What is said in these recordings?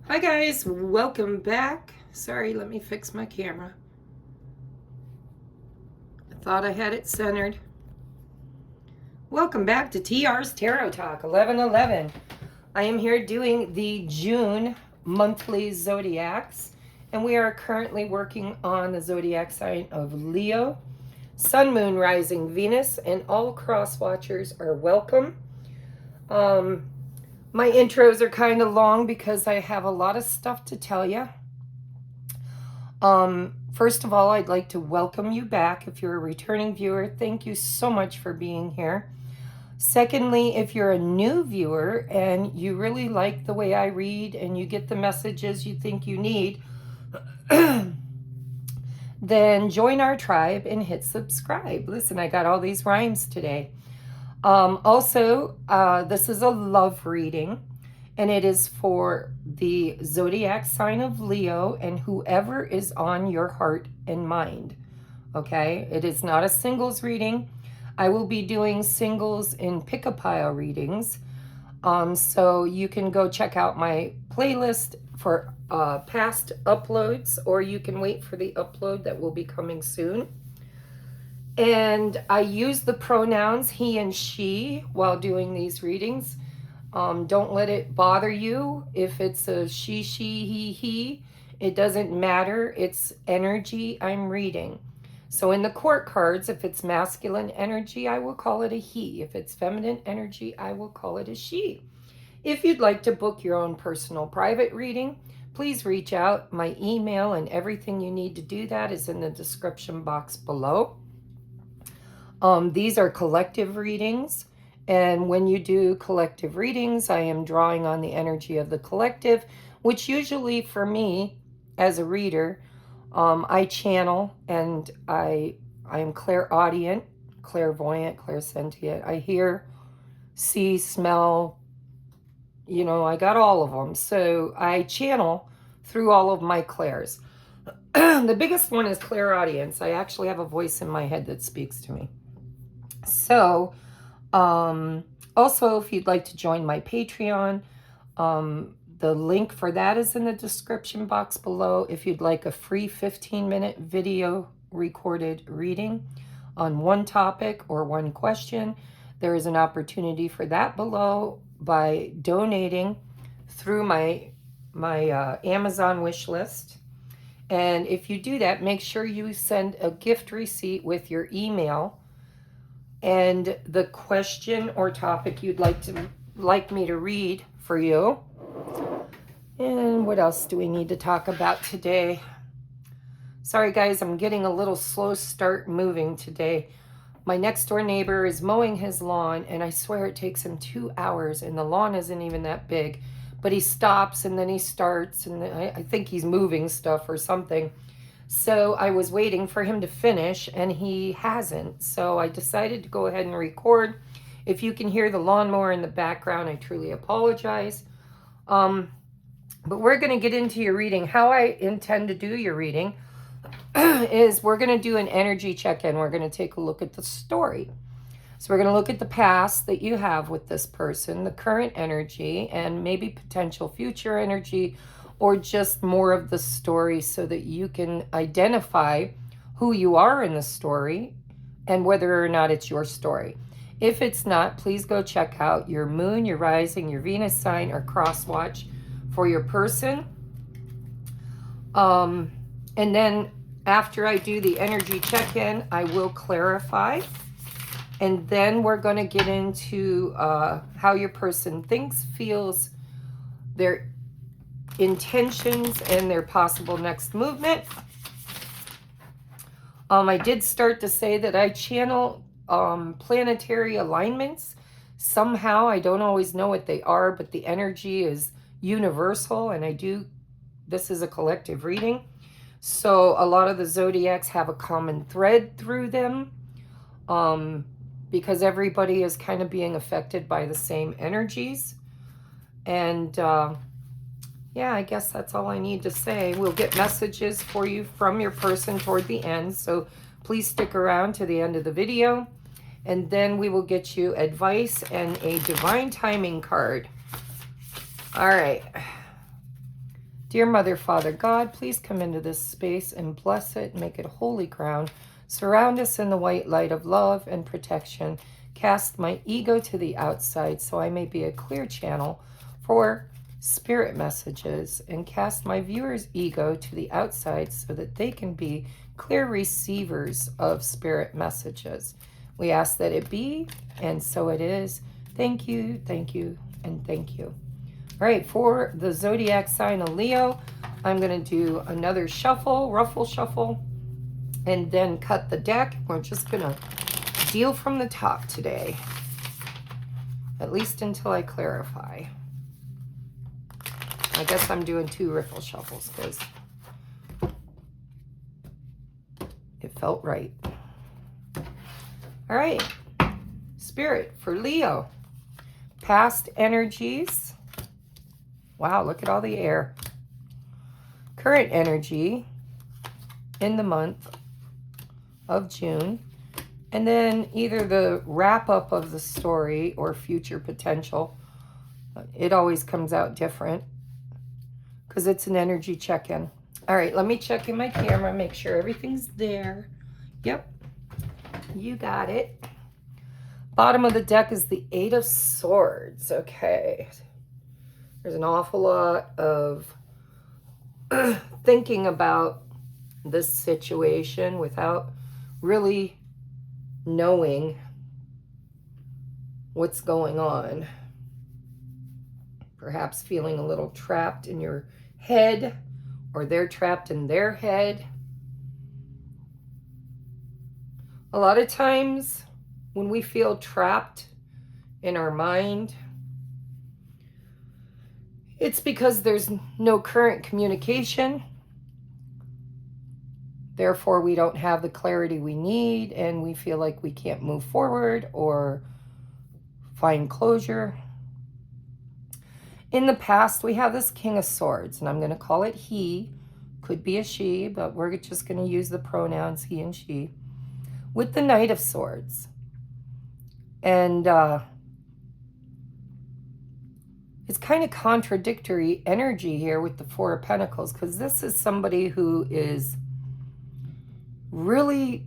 Hi guys, welcome back. Sorry, let me fix my camera. I thought I had it centered. Welcome back to TR's Tarot Talk 1111. I am here doing the June monthly zodiacs, and we are currently working on the zodiac sign of Leo, Sun, Moon, Rising, Venus, and all cross watchers are welcome. My intros are kind of long because I have a lot of stuff to tell you. First of all, I'd like to welcome you back. If you're a returning viewer, thank you so much for being here. Secondly, if you're a new viewer and you really like the way I read and you get the messages you think you need, then join our tribe and hit subscribe. Listen, I got all these rhymes today. Also, this is a love reading, and it is for the zodiac sign of Leo and whoever is on your heart and mind. Okay, it is not a singles reading. I will be doing singles in pick-a-pile readings. So you can go check out my playlist for past uploads, or you can wait for the upload that will be coming soon. And I use the pronouns he and she while doing these readings. Don't let it bother you if it's a she, he. It doesn't matter. It's energy I'm reading. So in the court cards, if it's masculine energy, I will call it a he. If it's feminine energy, I will call it a she. If you'd like to book your own personal private reading, please reach out. My email and everything you need to do that is in the description box below. These are collective readings, and when you do collective readings, I am drawing on the energy of the collective, which usually for me as a reader, I channel, and I am clairaudient, clairvoyant, clairsentient. I hear, see, smell, I got all of them. So I channel through all of my clairs. The biggest one is clairaudience. I actually have a voice in my head that speaks to me. So, also, if you'd like to join my Patreon, the link for that is in the description box below. If you'd like a free 15-minute video recorded reading on one topic or one question, there is an opportunity for that below by donating through my Amazon wish list. And if you do that, make sure you send a gift receipt with your email and the question or topic you'd like me to read for you. And what else do we need to talk about today? Sorry guys, I'm getting a little slow start moving today. My next door neighbor is mowing his lawn, and I swear it takes him 2 hours, and the lawn isn't even that big. But he stops and then he starts, and I think he's moving stuff or something. So I was waiting for him to finish, and he hasn't. So I decided to go ahead and record. If you can hear the lawnmower in the background, I truly apologize. But we're going to get into your reading. How I intend to do your reading is we're going to do an energy check-in. We're going to take a look at the story. So we're going to look at the past that you have with this person, the current energy, and maybe potential future energy, or just more of the story so that you can identify who you are in the story and whether or not it's your story. If it's not, please go check out your moon, your rising, your Venus sign, or cross watch for your person. And then after I do the energy check-in, I will clarify. And then we're going to get into how your person thinks, feels, their intentions, and their possible next movement. I did start to say that I channel planetary alignments. Somehow, I don't always know what they are, but the energy is universal, and this is a collective reading. So a lot of the zodiacs have a common thread through them, because everybody is kind of being affected by the same energies. And yeah, I guess that's all I need to say. We'll get messages for you from your person toward the end, so please stick around to the end of the video. And then we will get you advice and a divine timing card. All right. Dear Mother, Father, God, please come into this space and bless it, make it holy ground. Surround us in the white light of love and protection. Cast my ego to the outside so I may be a clear channel for spirit messages, and cast my viewers' ego to the outside so that they can be clear receivers of spirit messages. We ask that it be, and so it is. Thank you, and thank you. All right, for the zodiac sign of Leo, I'm going to do another shuffle, ruffle shuffle, and then cut the deck. We're just going to deal from the top today, at least until I clarify. I guess I'm doing 2 riffle shuffles because it felt right. All right, Spirit for Leo. Past energies. Wow, look at all the air. Current energy in the month of June. And then either the wrap up of the story or future potential. It always comes out different because it's an energy check-in. All right, let me check in my camera, make sure everything's there. Yep, you got it. Bottom of the deck is the 8 of Swords. Okay. There's an awful lot of thinking about this situation without really knowing what's going on. Perhaps feeling a little trapped in your head, or they're trapped in their head. A lot of times when we feel trapped in our mind, it's because there's no current communication. Therefore, we don't have the clarity we need, and we feel like we can't move forward or find closure. In the past, we have this King of Swords, and I'm going to call it he. Could be a she, but we're just going to use the pronouns he and she. With the Knight of Swords. And it's kind of contradictory energy here with the Four of Pentacles, because this is somebody who is really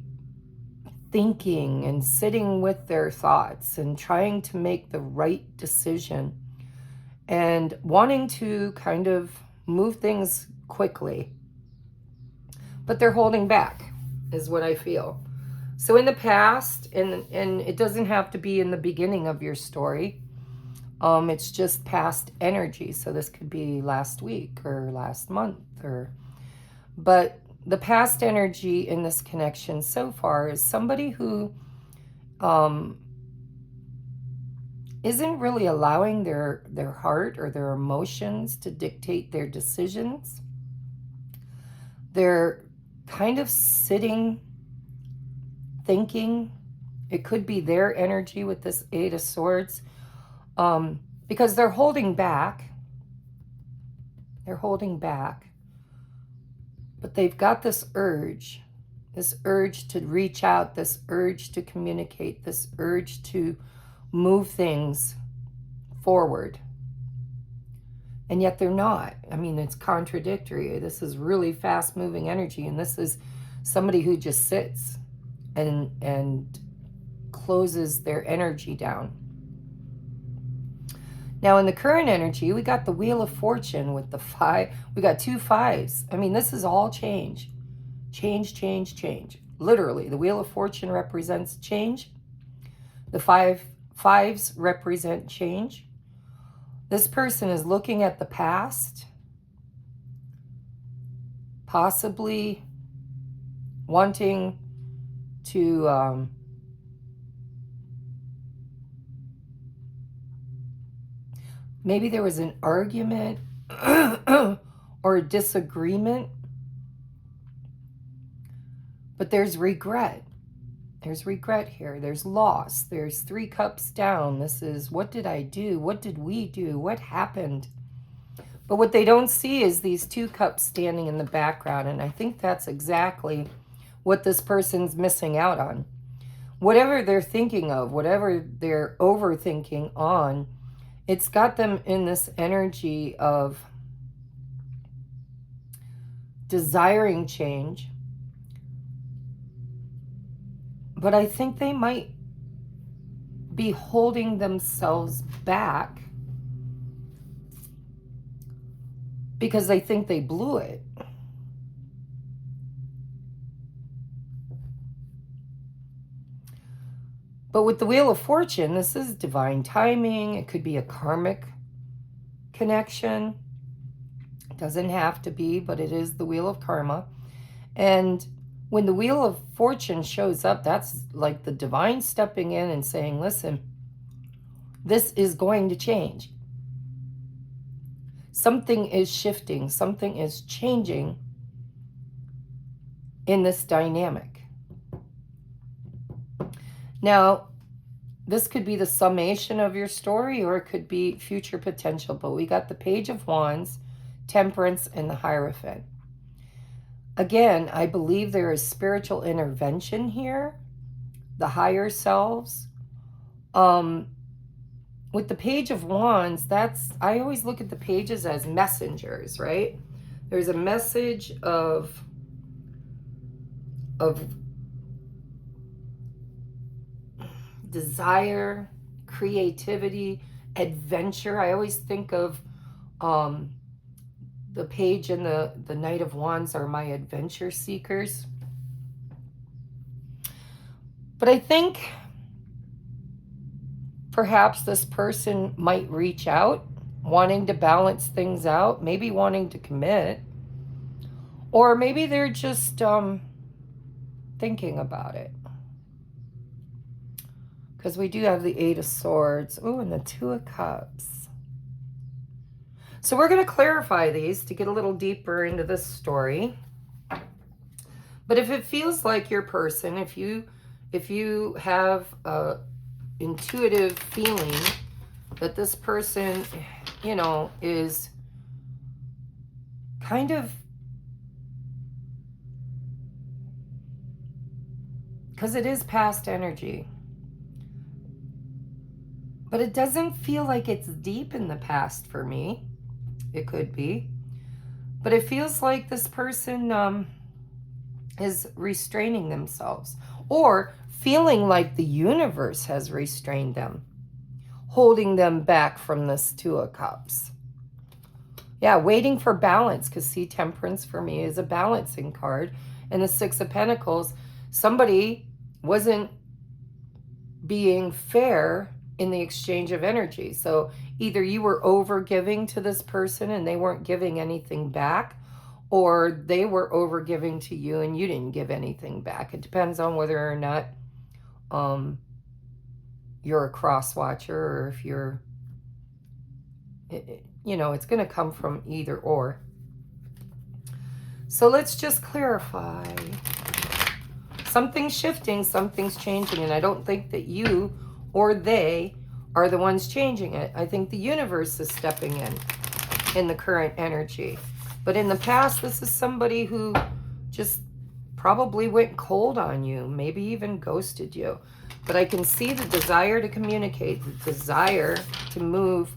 thinking and sitting with their thoughts and trying to make the right decision and wanting to kind of move things quickly. But they're holding back, is what I feel. So in the past, and it doesn't have to be in the beginning of your story, it's just past energy. So this could be last week or last month, but the past energy in this connection so far is somebody who isn't really allowing their heart or their emotions to dictate their decisions. They're kind of sitting, thinking. It could be their energy with this 8 of Swords, because they're holding back. They're holding back. But they've got this urge to reach out, this urge to communicate, this urge to move things forward. And yet they're not. I mean, it's contradictory. This is really fast-moving energy, and this is somebody who just sits and closes their energy down. Now, in the current energy, we got the Wheel of Fortune with the 5. We got 2 5s. I mean, this is all change. Change, change, change. Literally, the Wheel of Fortune represents change. The 5s represent change. This person is looking at the past, possibly wanting to maybe there was an argument or a disagreement, but there's regret. There's regret here. There's loss. There's 3 cups down. This is, what did I do? What did we do? What happened? But what they don't see is these 2 cups standing in the background, and I think that's exactly what this person's missing out on. Whatever they're thinking of, whatever they're overthinking on, it's got them in this energy of desiring change. But I think they might be holding themselves back because they think they blew it. But with the Wheel of Fortune, this is divine timing. It could be a karmic connection. It doesn't have to be, but it is the Wheel of Karma. And when the Wheel of Fortune shows up, that's like the divine stepping in and saying, listen, this is going to change. Something is shifting. Something is changing in this dynamic. Now, this could be the summation of your story, or it could be future potential. But we got the Page of Wands, Temperance, and the Hierophant. Again, I believe there is spiritual intervention here, the higher selves. With the Page of Wands, I always look at the pages as messengers, right? There's a message of desire, creativity, adventure. I always think of the Page and the Knight of Wands are my adventure seekers. But I think perhaps this person might reach out, wanting to balance things out, maybe wanting to commit, or maybe they're just thinking about it. Because we do have the Eight of Swords. Oh, and the Two of Cups. So we're going to clarify these to get a little deeper into this story. But if it feels like your person, if you have a intuitive feeling that this person, you know, is kind of, because it is past energy, but it doesn't feel like it's deep in the past for me. It could be. But it feels like this person is restraining themselves, or feeling like the universe has restrained them, holding them back from this Two of Cups. Yeah, waiting for balance, because see, Temperance for me is a balancing card. And the Six of Pentacles, somebody wasn't being fair in the exchange of energy. So either you were over giving to this person and they weren't giving anything back, or they were over giving to you and you didn't give anything back. It depends on whether or not you're a cross watcher, or if you're, you know, it's going to come from either or. So let's just clarify. Something's shifting, something's changing, and I don't think that you or they are the ones changing it. I think the universe is stepping in the current energy. But in the past, this is somebody who just probably went cold on you, maybe even ghosted you. But I can see the desire to communicate, the desire to move,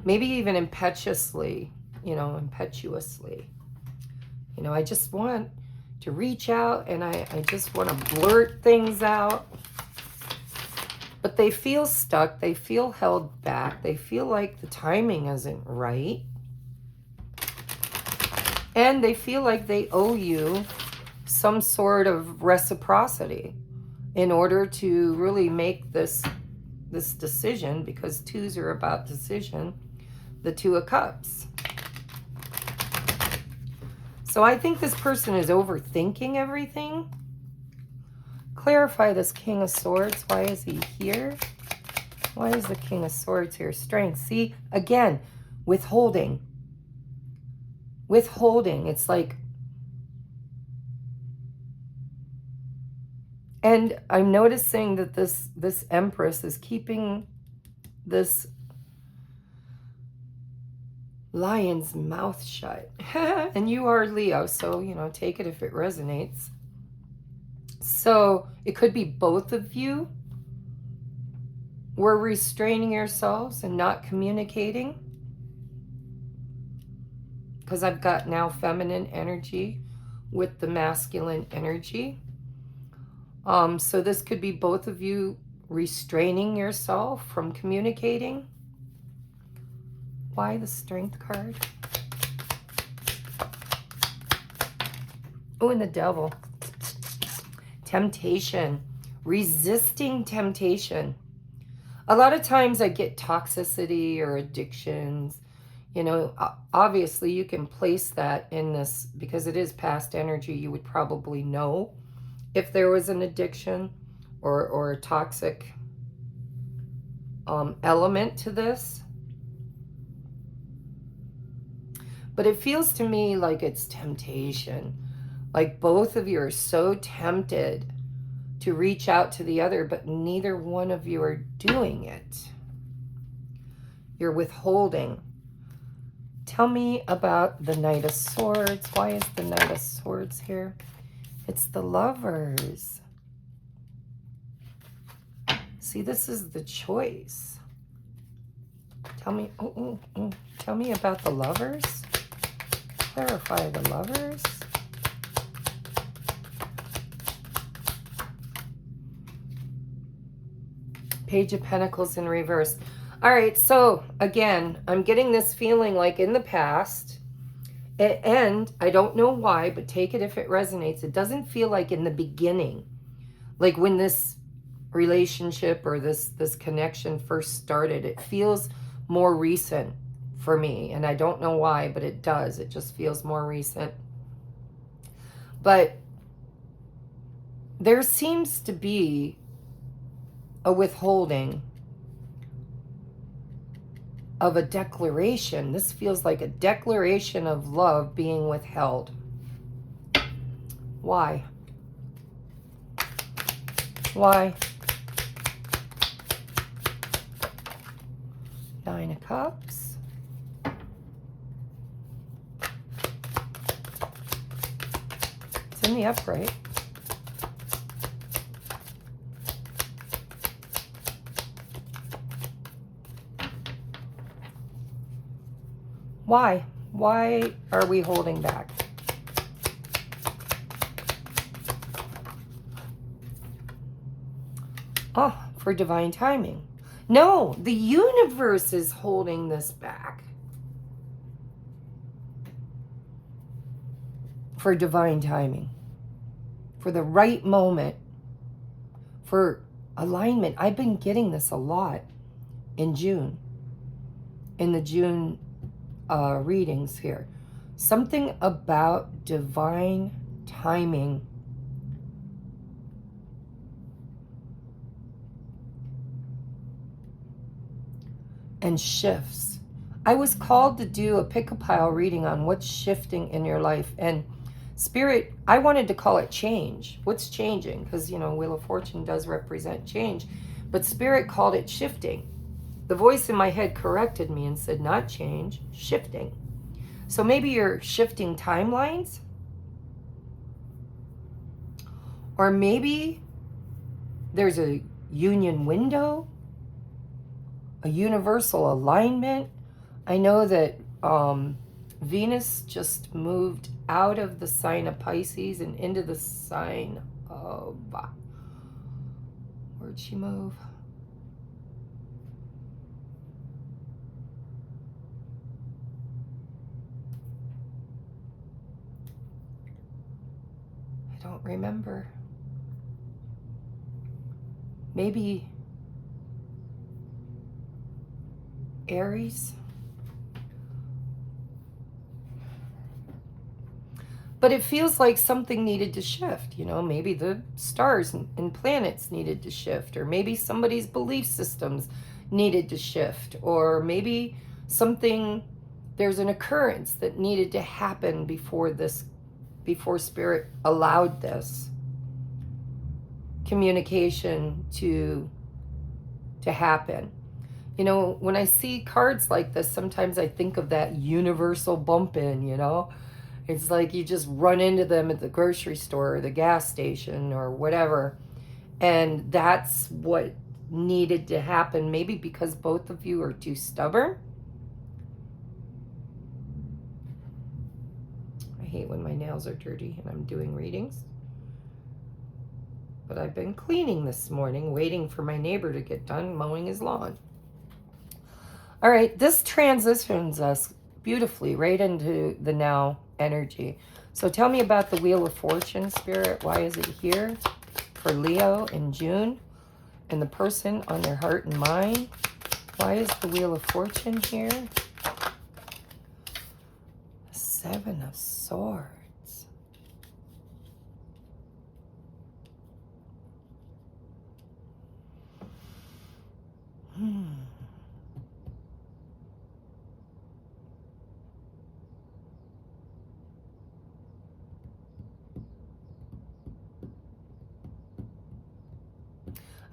maybe even impetuously, you know, impetuously. You know, I just want to reach out and I just want to blurt things out. But they feel stuck. They feel held back. They feel like the timing isn't right. And they feel like they owe you some sort of reciprocity in order to really make this decision, because twos are about decision, the Two of Cups. So I think this person is overthinking everything. Clarify this King of Swords. Why is he here? Why is the King of Swords here? Strength. See, again, withholding. Withholding. It's like, and I'm noticing that this Empress is keeping this lion's mouth shut. And you are Leo, so, you know, take it if it resonates. So it could be both of you were restraining yourselves and not communicating. because I've got now feminine energy with the masculine energy. So this could be both of you restraining yourself from communicating. Why the Strength card? Oh, and the Devil. Temptation. Resisting temptation. A lot of times I get toxicity or addictions. You know, obviously you can place that in this because it is past energy. You would probably know if there was an addiction or a toxic element to this. But it feels to me like it's temptation. Like both of you are so tempted to reach out to the other, but neither one of you are doing it. You're withholding. Tell me about the Knight of Swords. Why is the Knight of Swords here? It's the Lovers. See, this is the choice. Tell me, tell me about the Lovers. Clarify the Lovers. Page of Pentacles in reverse. All right, so again, I'm getting this feeling like in the past, and I don't know why, but take it if it resonates. It doesn't feel like in the beginning, like when this relationship or this connection first started. It feels more recent for me, and I don't know why, but it does. It just feels more recent. But there seems to be a withholding of a declaration. This feels like a declaration of love being withheld. Why? Why? Nine of Cups. It's in the upright. Why? Why are we holding back? Oh, for divine timing. No, the universe is holding this back. For divine timing. For the right moment. For alignment. I've been getting this a lot in June. In the June readings here. Something about divine timing. And shifts. I was called to do a pick-a-pile reading on what's shifting in your life. And Spirit, I wanted to call it change. What's changing? Because, you know, Wheel of Fortune does represent change. But Spirit called it shifting. The voice in my head corrected me and said, not change, shifting. So maybe you're shifting timelines. Or maybe there's a union window, a universal alignment. I know that Venus just moved out of the sign of Pisces and into the sign of... Where'd she move? I don't remember. Maybe Aries? But it feels like something needed to shift. You know, maybe the stars and planets needed to shift, or maybe somebody's belief systems needed to shift, or maybe something, there's an occurrence that needed to happen before this, before Spirit allowed this communication to happen. You know, when I see cards like this, sometimes I think of that universal bump in, you know. It's like you just run into them at the grocery store or the gas station or whatever. And that's what needed to happen, maybe because both of you are too stubborn. hate when my nails are dirty and I'm doing readings. But I've been cleaning this morning, waiting for my neighbor to get done mowing his lawn. All right, this transitions us beautifully right into the now energy. So tell me about the Wheel of Fortune, Spirit. Why is it here for Leo in June? And the person on their heart and mind. Why is the Wheel of Fortune here? Seven of Swords.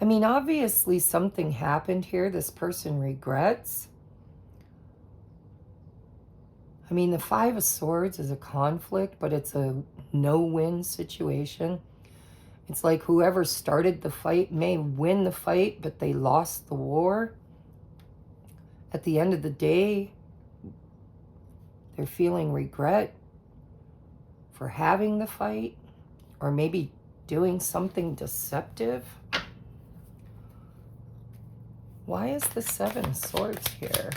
I mean, obviously something happened here this person regrets. I mean, the Five of Swords is a conflict, but it's a no-win situation. It's like whoever started the fight may win the fight, but they lost the war. At the end of the day, they're feeling regret for having the fight, or maybe doing something deceptive. Why is the Seven of Swords here?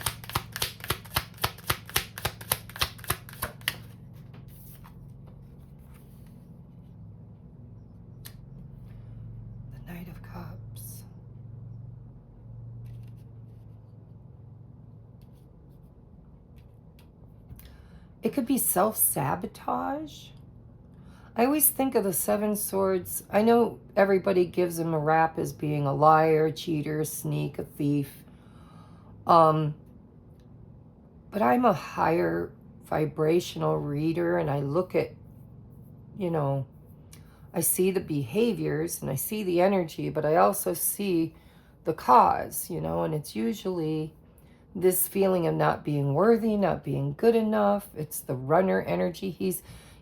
The Knight of Cups. It could be self-sabotage. I always think of the Seven Swords. I know everybody gives him a rap as being a liar, a cheater, a sneak, a thief. But I'm a higher vibrational reader, and I look at, you know, I see the behaviors and I see the energy, but I also see the cause, you know, and it's usually this feeling of not being worthy, not being good enough. It's the runner energy.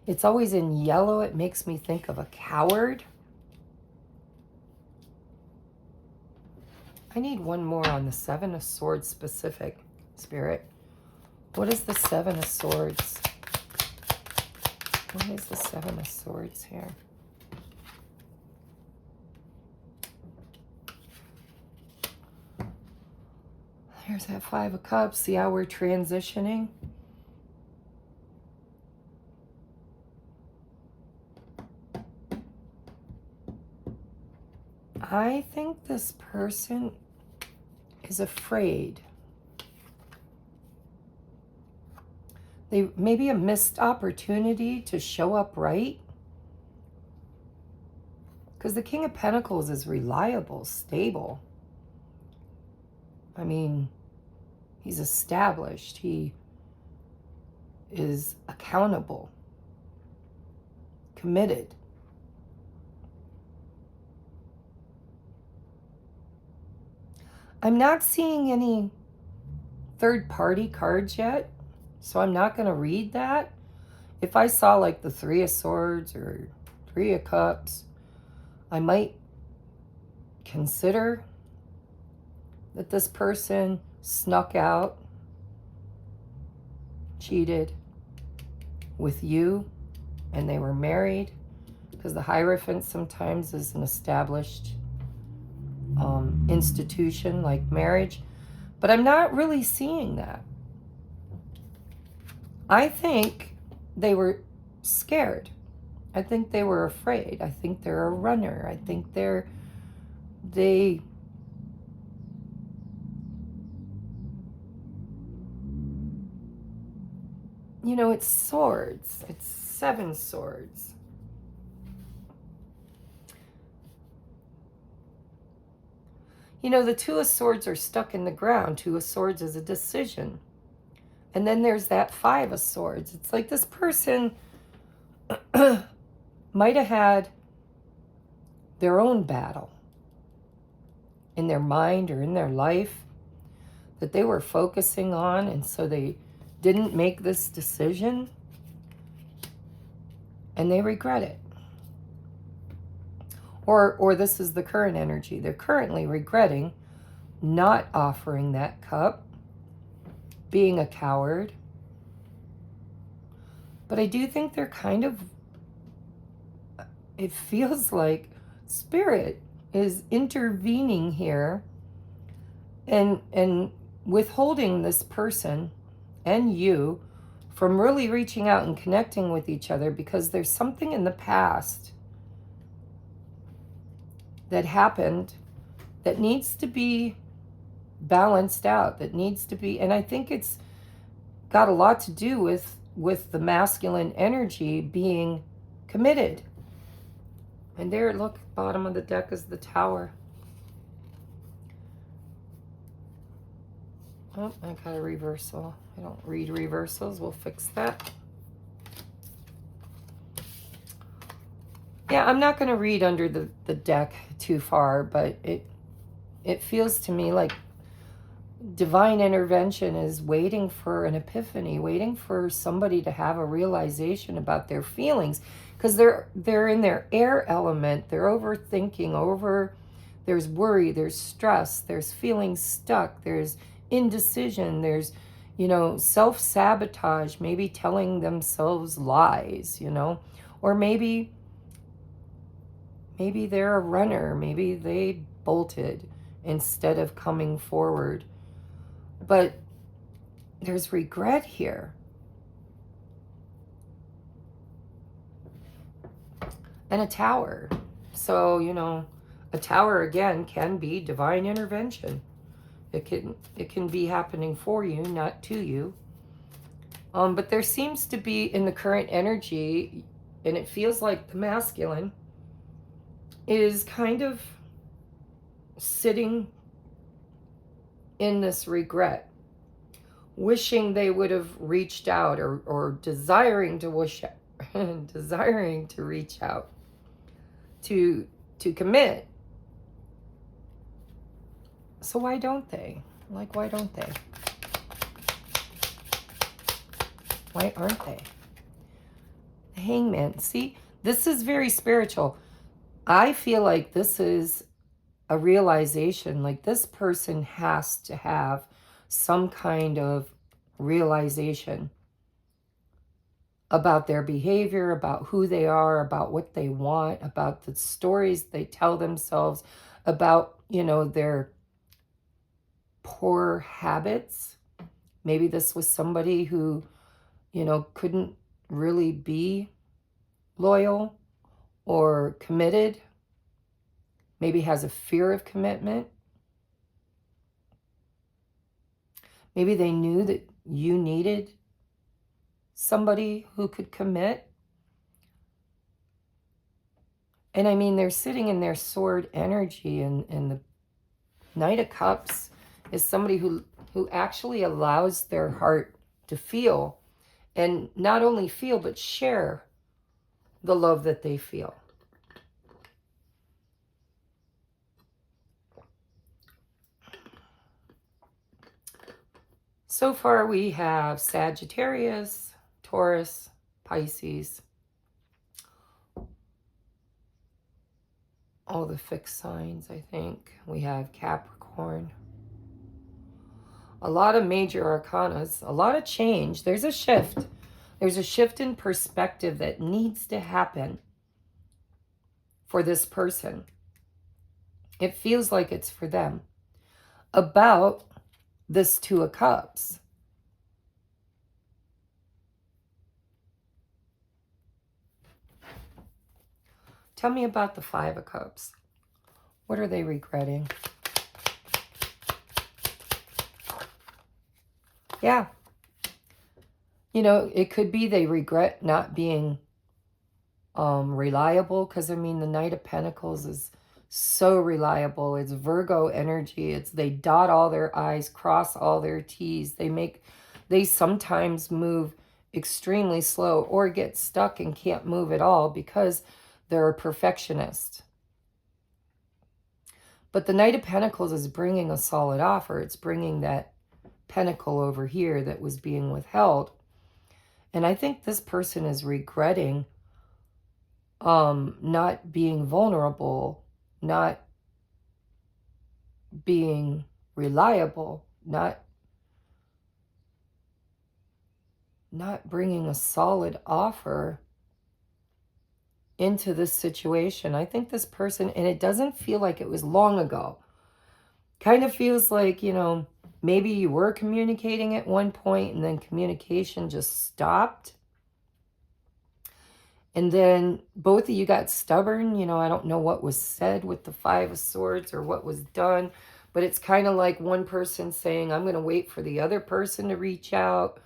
It's always in yellow. It makes me think of a coward. I need one more on the Seven of Swords specific, Spirit. What is the Seven of Swords? What is the Seven of Swords here? There's that Five of Cups. See how we're transitioning? I think this person is afraid. They maybe a missed opportunity to show up right. Because the King of Pentacles is reliable, stable. I mean, he's established. He is accountable, committed. I'm not seeing any third-party cards yet, so I'm not going to read that. If I saw like the Three of Swords or Three of Cups, I might consider that this person snuck out, cheated with you, and they were married, because the Hierophant sometimes is an established institution like marriage. But I'm not really seeing that. I think they were scared. I think they were afraid. I think they're a runner. I think they you know, it's swords. It's Seven Swords. You know, the Two of Swords are stuck in the ground. Two of Swords is a decision. And then there's that Five of Swords. It's like this person might have had their own battle in their mind or in their life that they were focusing on, and so they didn't make this decision, and they regret it. Or this is the current energy. They're currently regretting not offering that cup, being a coward, But I do think they're kind of, it feels like spirit is intervening here and withholding this person and you from really reaching out and connecting with each other, because there's something in the past that happened that needs to be balanced out, that needs to be, and I think it's got a lot to do with the masculine energy being committed. And there, look, bottom of the deck is the Tower. Oh, I got a reversal. I don't read reversals. We'll fix that. Yeah, I'm not going to read under the deck too far, but it feels to me like divine intervention is waiting for an epiphany, waiting for somebody to have a realization about their feelings, because they're in their air element. They're overthinking, there's worry, there's stress, there's feeling stuck, there's indecision, there's, self-sabotage, maybe telling themselves lies, or maybe they're a runner, maybe they bolted instead of coming forward. But there's regret here. And a Tower. So, a Tower again can be divine intervention. It can be happening for you, not to you. But there seems to be in the current energy, and it feels like the masculine is kind of sitting in this regret, wishing they would have reached out, or desiring to desiring to reach out, to commit. So why don't they? Why don't they? Why aren't they? The Hangman. See, this is very spiritual. I feel like this is a realization, like this person has to have some kind of realization about their behavior, about who they are, about what they want, about the stories they tell themselves, about, their poor habits. Maybe this was somebody who, couldn't really be loyal or committed. Maybe has a fear of commitment. Maybe they knew that you needed somebody who could commit. And I mean, they're sitting in their sword energy, and the Knight of Cups is somebody who actually allows their heart to feel, and not only feel, but share the love that they feel. So far we have Sagittarius, Taurus, Pisces, all the fixed signs, I think. We have Capricorn. A lot of major arcanas, a lot of change. There's a shift. There's a shift in perspective that needs to happen for this person. It feels like it's for them. About this Two of Cups. Tell me about the Five of Cups. What are they regretting? Yeah. It could be they regret not being reliable, because, I mean, the Knight of Pentacles is so reliable. It's Virgo energy. It's they dot all their I's, cross all their T's. They sometimes move extremely slow or get stuck and can't move at all because they're a perfectionist. But the Knight of Pentacles is bringing a solid offer. It's bringing that pentacle over here that was being withheld. And I think this person is regretting not being vulnerable, not being reliable, not not bringing a solid offer into this situation. I think this person, and it doesn't feel like it was long ago, kind of feels like, you know, maybe you were communicating at one point and then communication just stopped. And then both of you got stubborn. You know, I don't know what was said with the Five of Swords or what was done, but it's kind of like one person saying, I'm going to wait for the other person to reach out.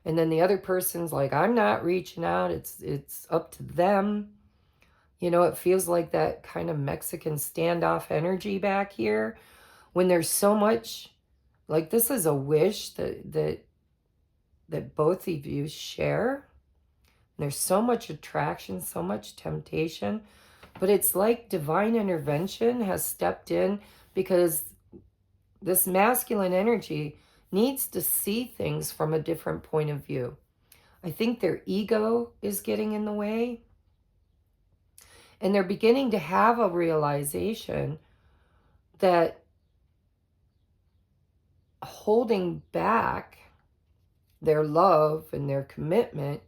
And then the other person's like, I'm not reaching out. It's up to them. You know, it feels like that kind of Mexican standoff energy back here when there's so much, like this is a wish that both of you share. There's so much attraction, so much temptation, but it's like divine intervention has stepped in because this masculine energy needs to see things from a different point of view. I think their ego is getting in the way, and they're beginning to have a realization that holding back their love and their commitment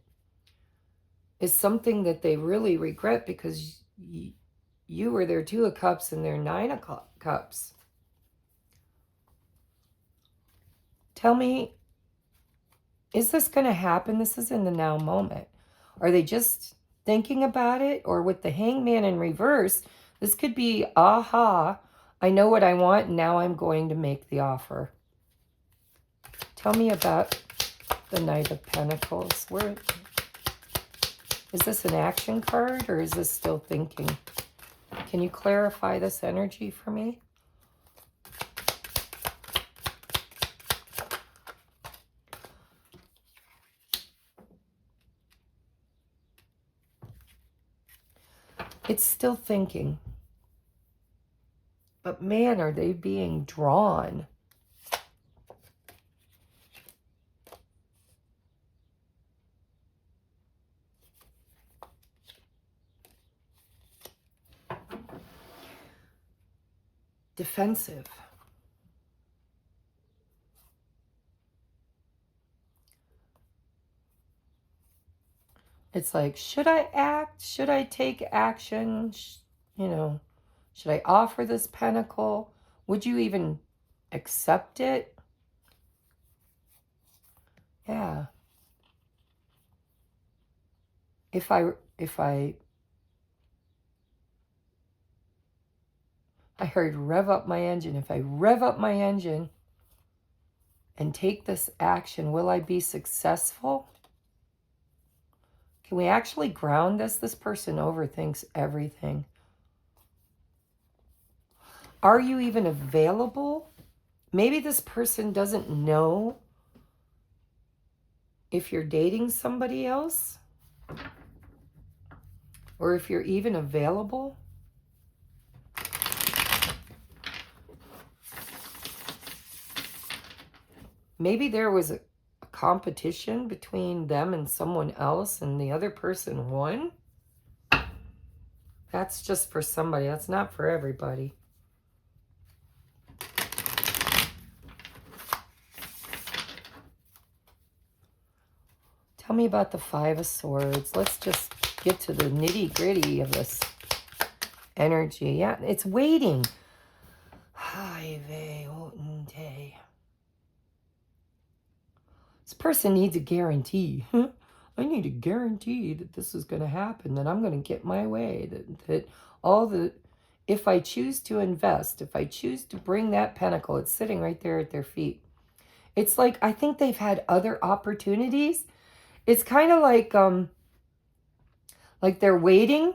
is something that they really regret, because you were their Two of Cups and their Nine of Cups. Tell me, is this going to happen? This is in the now moment. Are they just thinking about it? Or with the Hangman in reverse, this could be, aha, I know what I want, and now I'm going to make the offer. Tell me about the Knight of Pentacles. Where is this, an action card, or is this still thinking? Can you clarify this energy for me? It's still thinking. But man, are they being drawn. Defensive. It's like, should I act? Should I take action? You know, should I offer this pentacle? Would you even accept it? Yeah. If I heard rev up my engine. If I rev up my engine and take this action, will I be successful? Can we actually ground this? This person overthinks everything. Are you even available? Maybe this person doesn't know if you're dating somebody else or if you're even available. Maybe there was a competition between them and someone else and the other person won. That's just for somebody. That's not for everybody. Tell me about the Five of Swords. Let's just get to the nitty-gritty of this energy. Yeah, it's waiting. This person needs a guarantee. I need a guarantee that this is going to happen, that I'm going to get my way, that all the, if I choose to invest, if I choose to bring that pentacle, it's sitting right there at their feet. It's like, I think they've had other opportunities. It's kind of like they're waiting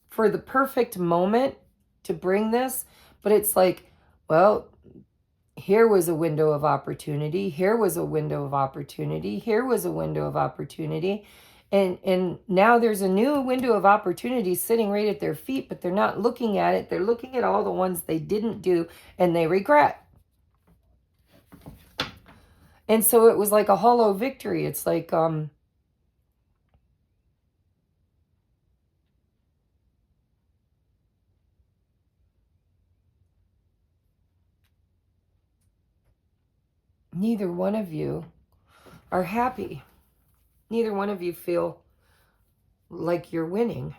for the perfect moment to bring this, but it's like, well, here was a window of opportunity. Here was a window of opportunity. Here was a window of opportunity. And now there's a new window of opportunity sitting right at their feet, but they're not looking at it. They're looking at all the ones they didn't do and they regret. And so it was like a hollow victory. It's like, neither one of you are happy. neither one of you feel like you're winning.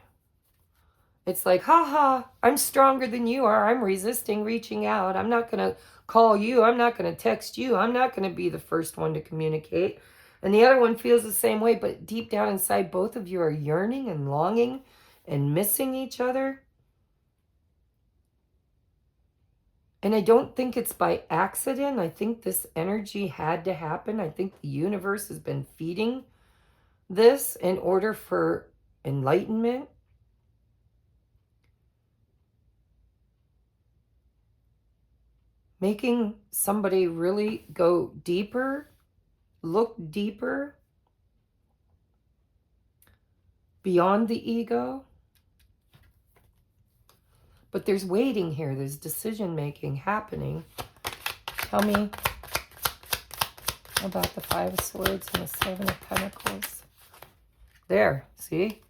It's like, ha ha, I'm stronger than you are. I'm resisting reaching out. I'm not going to call you. I'm not going to text you. I'm not going to be the first one to communicate. And the other one feels the same way, but deep down inside, both of you are yearning and longing and missing each other. And I don't think it's by accident. I think this energy had to happen. I think the universe has been feeding this in order for enlightenment. Making somebody really go deeper, look deeper, beyond the ego. But there's waiting here. There's decision making happening. Tell me about the Five of Swords and the Seven of Pentacles. There, see?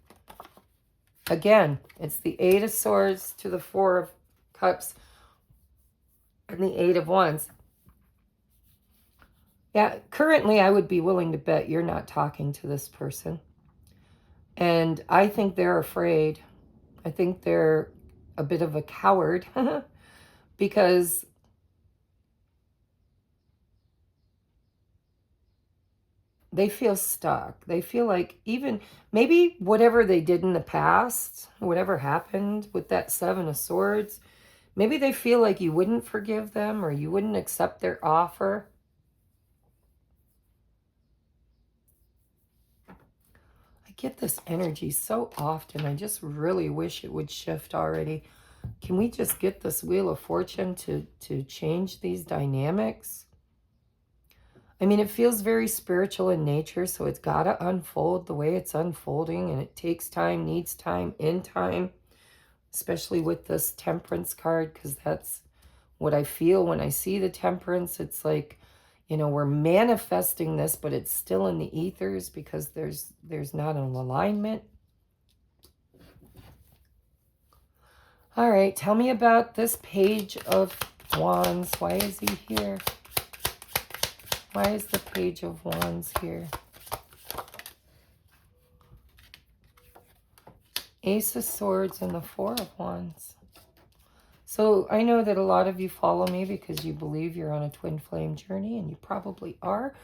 Again, it's the Eight of Swords to the Four of Cups and the Eight of Wands. Yeah, currently I would be willing to bet you're not talking to this person. And I think they're afraid. I think they're a bit of a coward because they feel stuck. They feel like even maybe whatever they did in the past, whatever happened with that Seven of Swords, maybe they feel like you wouldn't forgive them or you wouldn't accept their offer. I get this energy so often. I just really wish it would shift already. Can we just get this Wheel of Fortune to change these dynamics? I mean, it feels very spiritual in nature, so it's got to unfold the way it's unfolding, and it takes time, needs time, in time, especially with this Temperance card, because that's what I feel when I see the Temperance. It's like, you know, we're manifesting this, but it's still in the ethers because there's not an alignment. All right, tell me about this Page of Wands. Why is he here? Why is the Page of Wands here? Ace of Swords and the Four of Wands. So I know that a lot of you follow me because you believe you're on a twin flame journey, and you probably are.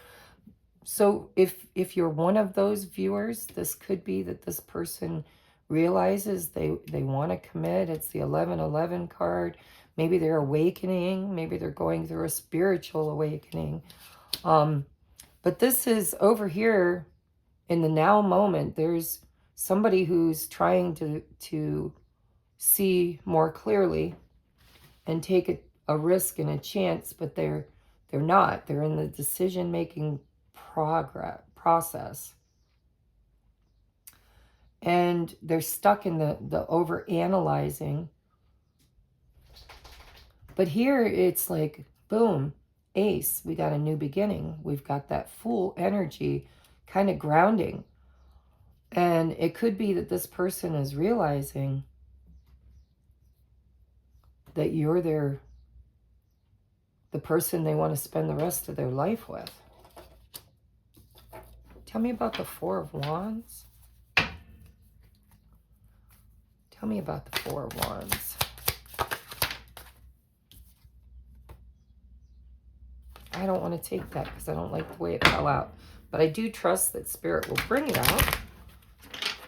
So if you're one of those viewers, this could be that this person realizes they want to commit. It's the 1111 card. Maybe they're awakening. Maybe they're going through a spiritual awakening. But this is over here in the now moment. There's somebody who's trying to see more clearly and take a risk and a chance, but they're not. They're in the decision-making process. And they're stuck in the over-analyzing. But here it's like, boom, Ace, we got a new beginning. We've got that Fool energy kind of grounding. And it could be that this person is realizing that you're the person they want to spend the rest of their life with. Tell me about the Four of Wands. Tell me about the Four of Wands. I don't want to take that because I don't like the way it fell out. But I do trust that Spirit will bring it out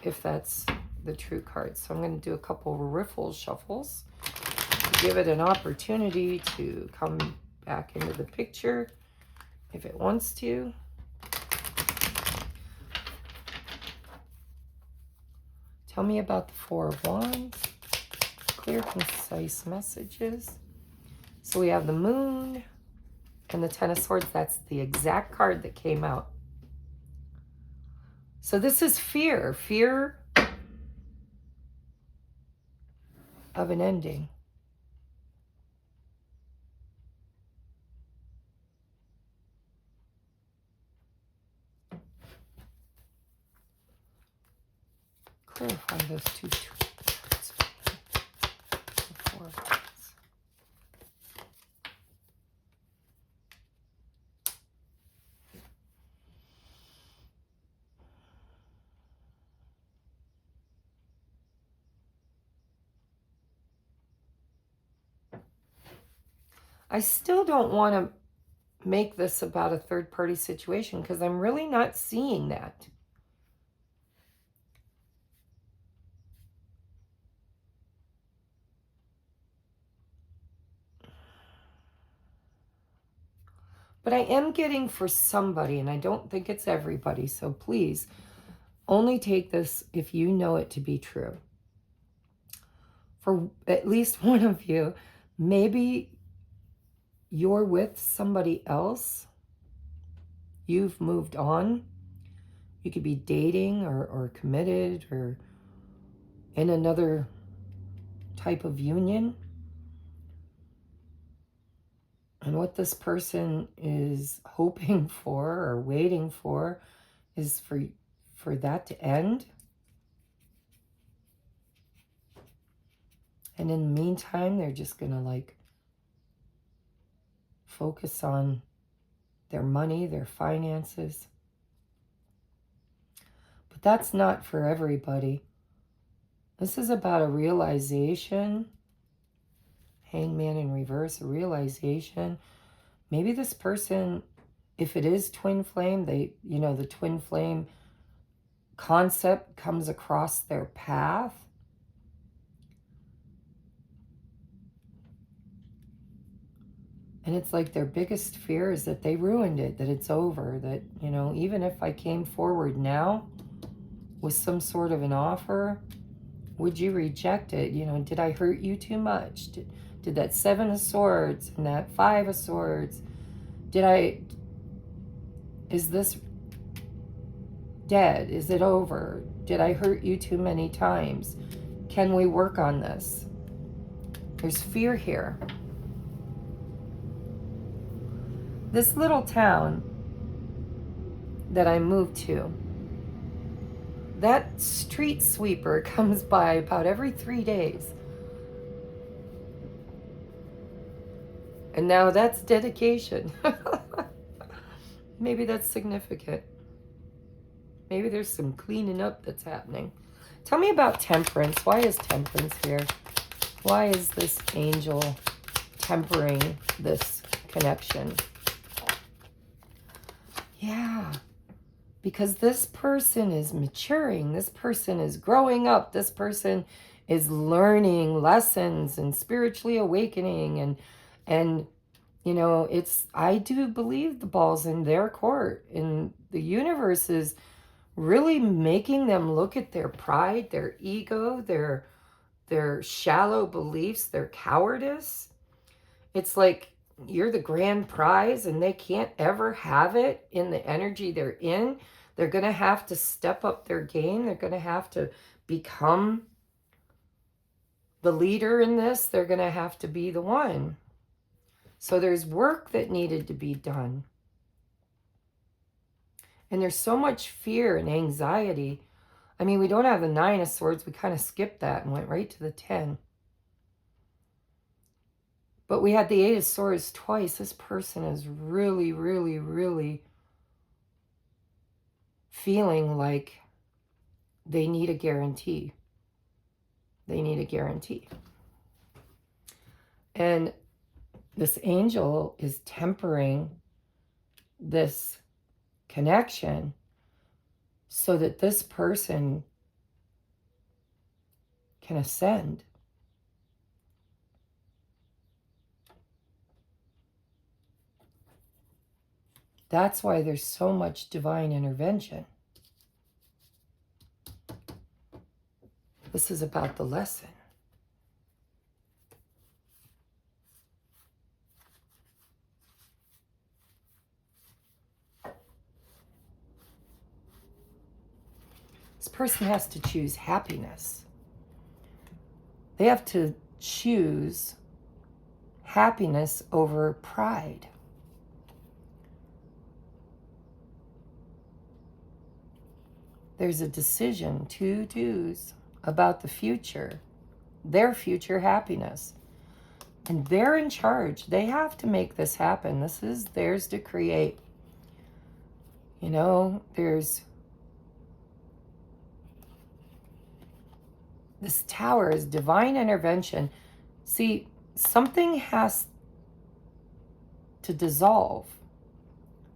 if that's the true card. So I'm going to do a couple of riffle shuffles to give it an opportunity to come back into the picture if it wants to. Tell me about the Four of Wands. Clear, concise messages. So we have the Moon and the Ten of Swords. That's the exact card that came out. So this is fear. Fear of an ending. Clarify those two cards. The Four of Wands. I still don't want to make this about a third-party situation because I'm really not seeing that. But I am getting for somebody, and I don't think it's everybody, so please only take this if you know it to be true. For at least one of you, maybe you're with somebody else. You've moved on. You could be dating or committed or in another type of union. And what this person is hoping for or waiting for is for that to end. And in the meantime, they're just going to like focus on their money, their finances. But that's not for everybody. This is about a realization. Hangman in reverse, a realization. Maybe this person, if it is twin flame, they, you know, the twin flame concept comes across their path. And it's like their biggest fear is that they ruined it, that it's over, that, you know, even if I came forward now with some sort of an offer, would you reject it? You know, did I hurt you too much? Did that 7 of Swords and that 5 of Swords, is this dead? Is it over? Did I hurt you too many times? Can we work on this? There's fear here. This little town that I moved to, that street sweeper comes by about every 3 days. And now that's dedication. Maybe that's significant. Maybe there's some cleaning up that's happening. Tell me about temperance. Why is temperance here? Why is this angel tempering this connection? Yeah, because this person is maturing. This person is growing up. This person is learning lessons and spiritually awakening. And you know, I do believe the ball's in their court. And the universe is really making them look at their pride, their ego, their shallow beliefs, their cowardice. It's like you're the grand prize and they can't ever have it in the energy they're in. They're going to have to step up their game. They're going to have to become the leader in this. They're going to have to be the one. So there's work that needed to be done. And there's so much fear and anxiety. I mean, we don't have the 9 of Swords. We kind of skipped that and went right to the 10. But we had the 8 of Swords twice. This person is really, really, really feeling like they need a guarantee. They need a guarantee. And this angel is tempering this connection so that this person can ascend. That's why there's so much divine intervention. This is about the lesson. This person has to choose happiness. They have to choose happiness over pride. There's a decision, 2 2s, about the future, their future happiness. And they're in charge. They have to make this happen. This is theirs to create. You know, there's this tower is divine intervention. See, something has to dissolve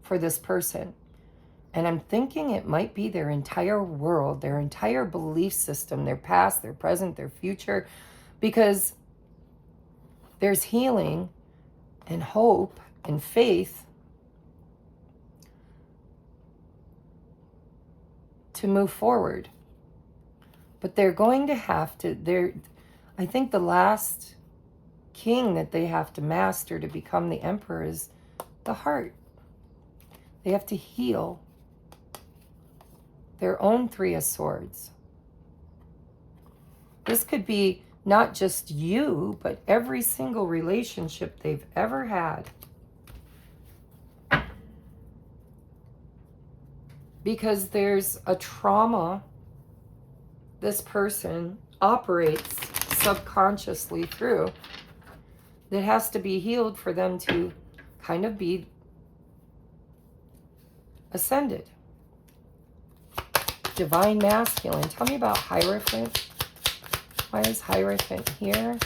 for this person. And I'm thinking it might be their entire world, their entire belief system, their past, their present, their future, because there's healing and hope and faith to move forward. But they're going to have to, I think the last king that they have to master to become the emperor is the heart. They have to heal their own Three of Swords. This could be not just you, but every single relationship they've ever had. Because there's a trauma this person operates subconsciously through that has to be healed for them to kind of be ascended. Divine Masculine. Tell me about Hierophant. Why is Hierophant here?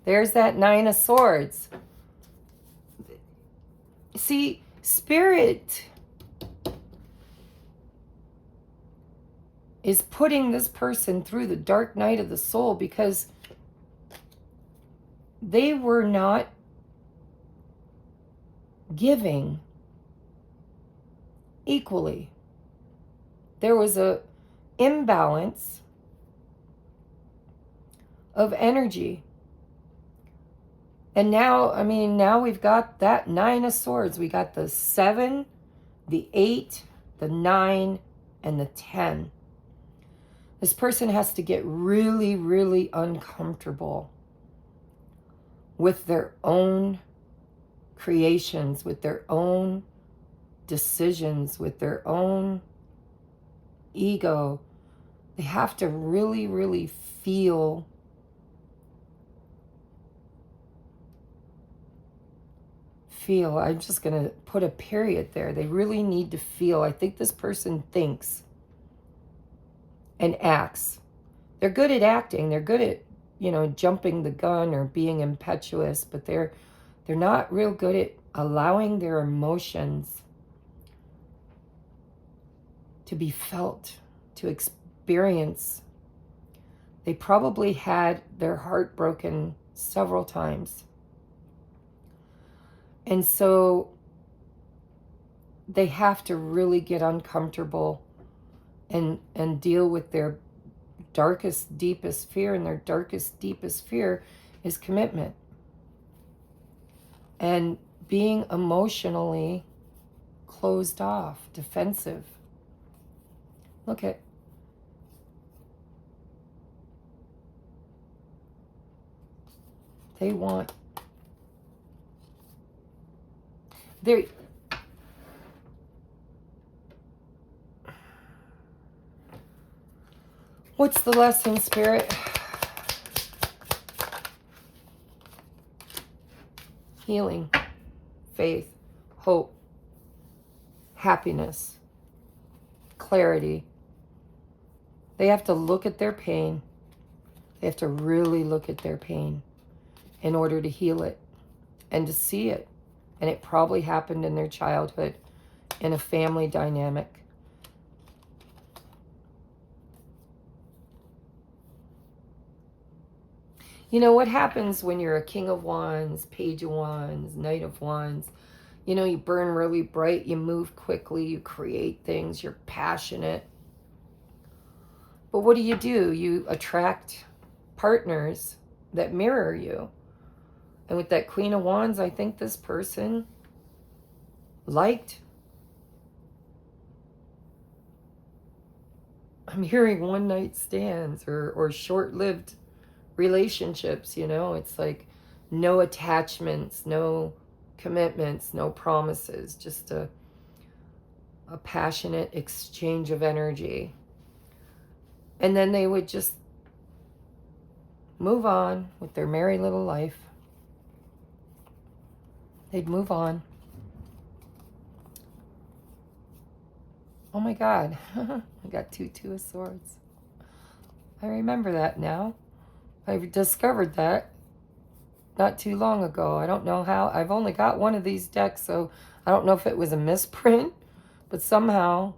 There's that Nine of Swords. See, Spirit is putting this person through the dark night of the soul because they were not giving equally. There was a imbalance of energy. And now, I mean, now we've got that Nine of Swords. We got the 7, the 8, the 9, and the 10. This person has to get really, really uncomfortable with their own creations, with their own decisions, with their own ego. They have to really, really feel I'm just going to put a period there. They really need to feel. I think this person thinks and acts. They're good at acting. They're good at, jumping the gun or being impetuous, but they're not real good at allowing their emotions to be felt, to experience. They probably had their heart broken several times. And so they have to really get uncomfortable and deal with their darkest, deepest fear. And their darkest, deepest fear is commitment. And being emotionally closed off, defensive. Look at, they want, what's the lesson, Spirit? Healing, faith, hope, happiness, clarity. They have to look at their pain. They have to really look at their pain in order to heal it and to see it. And it probably happened in their childhood, in a family dynamic. You know, what happens when you're a King of Wands, Page of Wands, Knight of Wands? You burn really bright, you move quickly, you create things, you're passionate. But what do? You attract partners that mirror you. And with that Queen of Wands, I think this person liked, I'm hearing one night stands or short-lived relationships, It's like no attachments, no commitments, no promises, just a passionate exchange of energy. And then they would just move on with their merry little life. They'd move on. Oh my God. I got Two of Swords. I remember that now. I've discovered that. not too long ago. I don't know how. I've only got one of these decks, so I don't know if it was a misprint, but somehow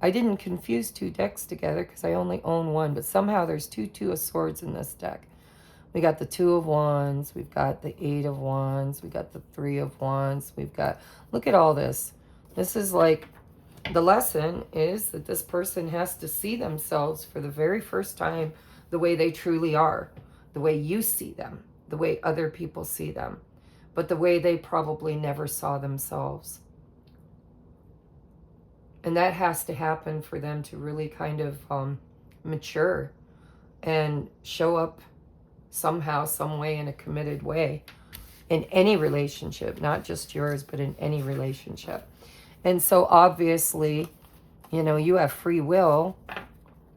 I didn't confuse two decks together because I only own one, but somehow there's two of Swords in this deck. We got the 2 of Wands, we've got the 8 of Wands, we got the 3 of Wands, we've got, look at all this. This is like, the lesson is that this person has to see themselves for the very first time the way they truly are, the way you see them, the way other people see them, but the way they probably never saw themselves. And that has to happen for them to really kind of mature and show up somehow, some way, in a committed way in any relationship, not just yours, but in any relationship. And so obviously, you know, you have free will.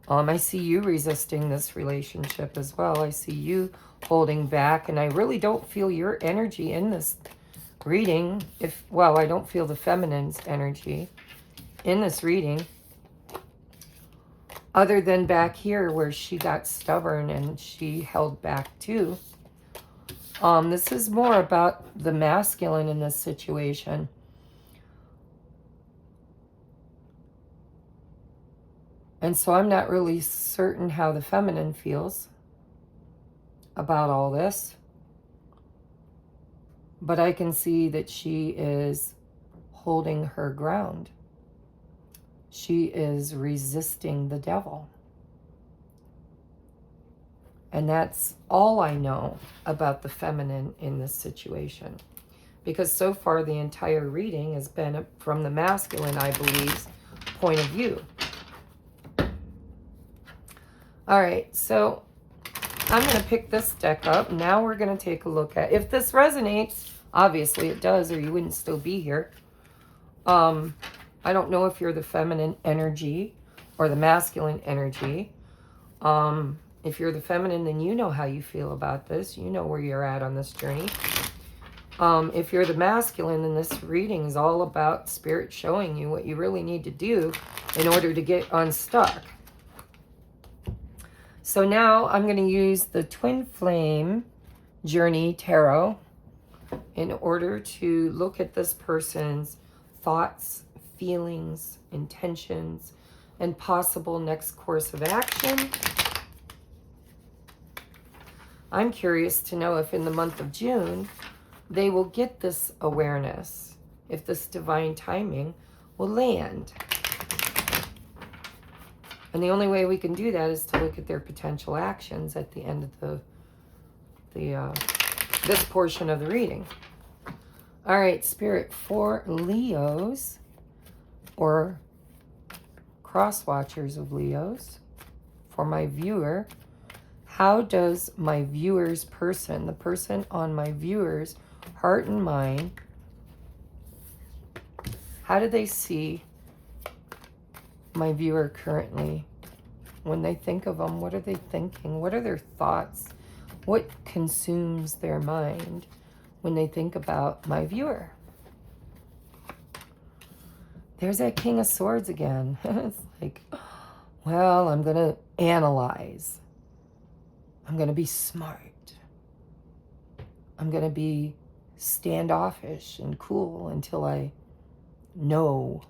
I see you resisting this relationship as well. I see you holding back, and I really don't feel your energy in this reading. I don't feel the feminine's energy in this reading, other than back here where she got stubborn and she held back too. This is more about the masculine in this situation. And so I'm not really certain how the feminine feels about all this. But I can see that she is holding her ground. She is resisting the devil. And that's all I know about the feminine in this situation. Because so far the entire reading has been from the masculine, I believe, point of view. All right, so I'm going to pick this deck up. Now we're going to take a look at, if this resonates, obviously it does, or you wouldn't still be here. I don't know if you're the feminine energy or the masculine energy. If you're the feminine, then you know how you feel about this. You know where you're at on this journey. If you're the masculine, then this reading is all about spirit showing you what you really need to do in order to get unstuck. So now I'm going to use the Twin Flame Journey Tarot in order to look at this person's thoughts, feelings, intentions, and possible next course of action. I'm curious to know if in the month of June, they will get this awareness, if this divine timing will land. And the only way we can do that is to look at their potential actions at the end of this portion of the reading. All right, Spirit, for Leos or cross watchers of Leos, for my viewer, how does my viewer's person, the person on my viewer's heart and mind, how do they see my viewer currently? When they think of them, what are they thinking? What are their thoughts? What consumes their mind when they think about my viewer? There's that King of Swords again. It's like, well, I'm going to analyze. I'm going to be smart. I'm going to be standoffish and cool until I know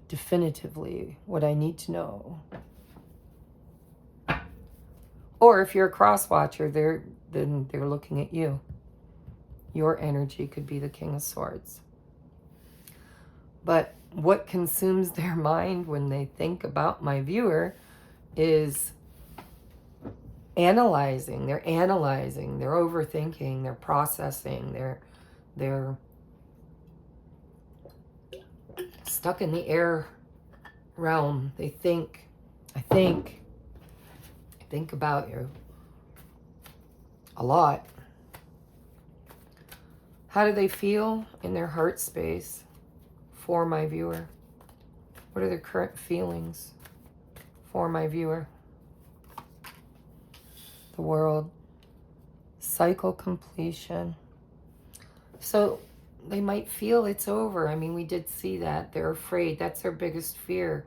definitively what I need to know. Or if you're a cross watcher, then they're looking at you. Your energy could be the King of Swords. But what consumes their mind when they think about my viewer is analyzing. They're analyzing, they're overthinking, they're processing, they're stuck in the air realm. They think, I think about you a lot. How do they feel in their heart space for my viewer? What are their current feelings for my viewer? The World, cycle completion. So they might feel it's over. I mean, we did see that. They're afraid. That's their biggest fear.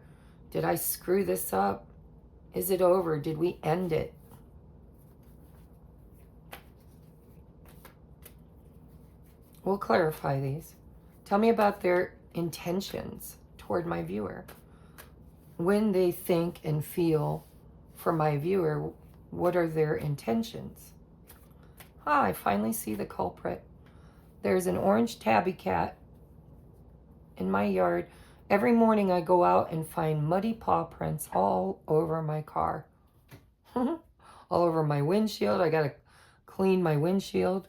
Did I screw this up? Is it over? Did we end it? We'll clarify these. Tell me about their intentions toward my viewer. When they think and feel for my viewer, what are their intentions? Ah, I finally see the culprit. There's an orange tabby cat in my yard. Every morning I go out and find muddy paw prints all over my car. All over my windshield. I gotta clean my windshield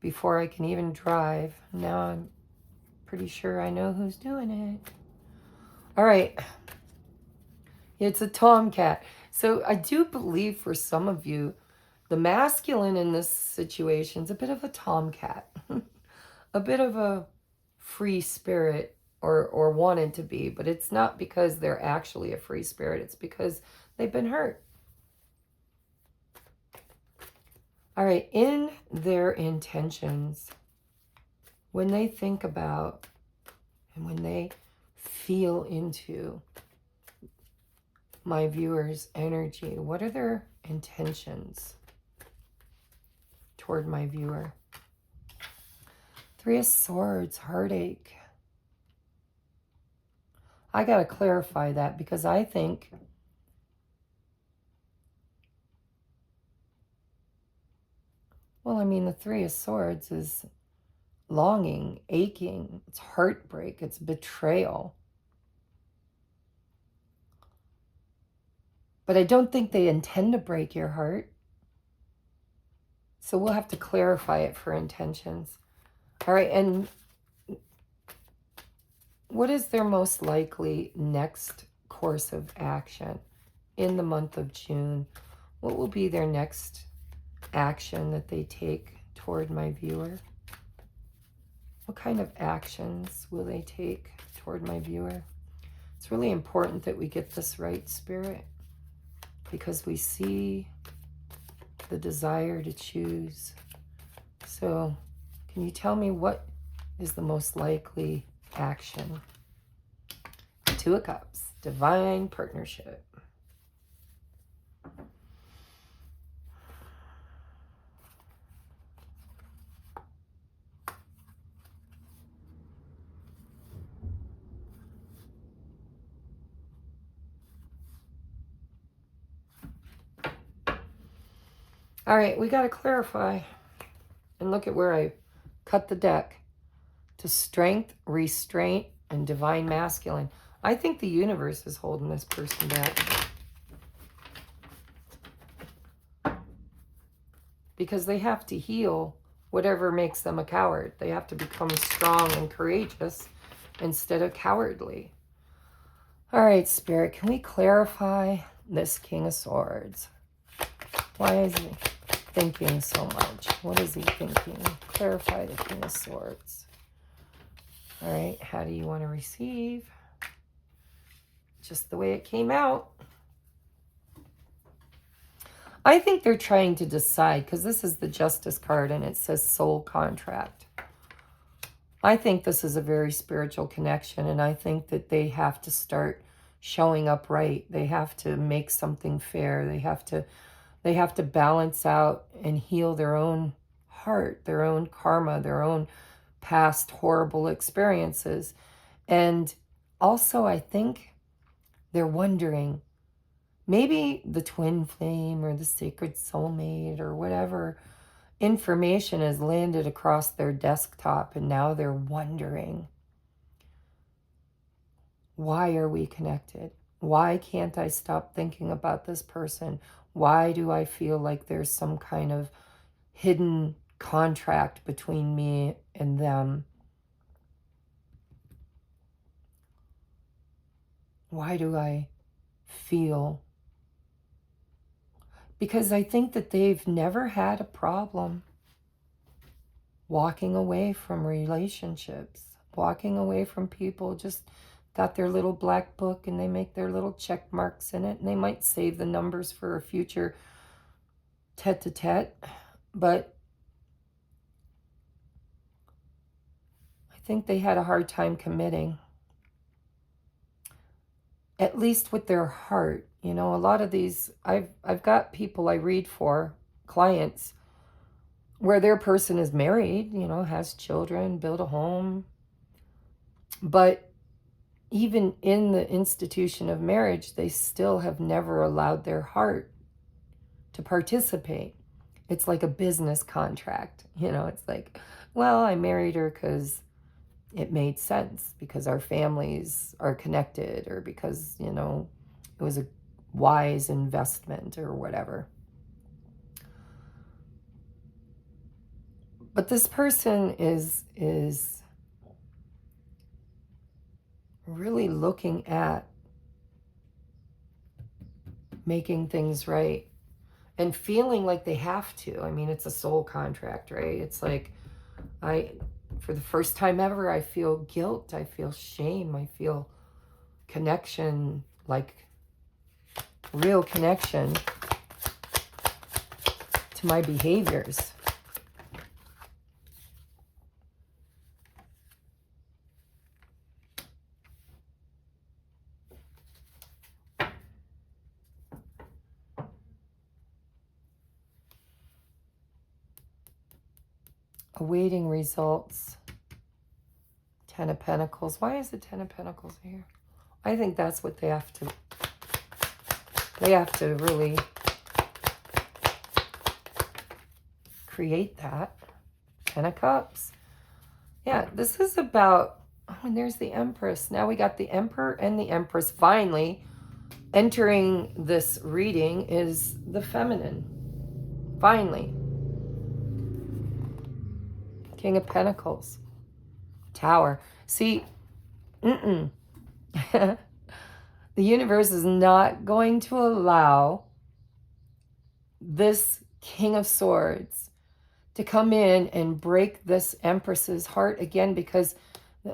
before I can even drive. Now I'm pretty sure I know who's doing it. All right. It's a tomcat. So I do believe for some of you, the masculine in this situation is a bit of a tomcat. A bit of a free spirit, or wanted to be, but it's not because they're actually a free spirit. It's because they've been hurt. All right, in their intentions, when they think about and when they feel into my viewers' energy, what are their intentions toward my viewer? Three of Swords, heartache. I got to clarify that because I think well, I mean, the Three of Swords is longing, aching, it's heartbreak, it's betrayal. But I don't think they intend to break your heart. So we'll have to clarify it for intentions. All right, and what is their most likely next course of action in the month of June? What will be their next action that they take toward my viewer? What kind of actions will they take toward my viewer? It's really important that we get this right, Spirit, because we see the desire to choose. So can you tell me what is the most likely action? Two of Cups, divine partnership. All right, we got to clarify and look at where I cut the deck to strength, restraint, and divine masculine. I think the universe is holding this person back because they have to heal whatever makes them a coward. They have to become strong and courageous instead of cowardly. All right, Spirit, can we clarify this King of Swords? Why is he thinking so much? What is he thinking? Clarify the King of Swords. All right, how do you want to receive? Just the way it came out. I think they're trying to decide, because this is the Justice card and it says soul contract. I think this is a very spiritual connection, and I think that they have to start showing up right. They have to make something fair. They have to balance out and heal their own heart, their own karma, their own past horrible experiences. And also, I think they're wondering, maybe the twin flame or the sacred soulmate or whatever information has landed across their desktop, and now they're wondering, why are we connected? Why can't I stop thinking about this person? Why do I feel like there's some kind of hidden contract between me and them? Why do I feel? Because I think that they've never had a problem walking away from relationships, walking away from people, just got their little black book and they make their little check marks in it, and they might save the numbers for a future tete-a-tete, but I think they had a hard time committing, at least with their heart. You know, a lot of these, I've got people I read for, clients, where their person is married, you know, has children, built a home. But even in the institution of marriage, they still have never allowed their heart to participate. It's like a business contract. You know, it's like, well, I married her because it made sense, because our families are connected, or because, you know, it was a wise investment or whatever. But this person is really looking at making things right and feeling like they have to. I mean, it's a soul contract, right? It's like, for the first time ever, I feel guilt, I feel shame, I feel connection, like real connection to my behaviors. Awaiting results. Ten of Pentacles. Why is the Ten of Pentacles here? I think that's what they have to really create that. Ten of Cups. Yeah, this is about, oh, and there's the Empress. Now we got the Emperor and the Empress. Finally, entering this reading is the feminine. Finally. King of Pentacles. Tower. See, the universe is not going to allow this King of Swords to come in and break this Empress's heart again, because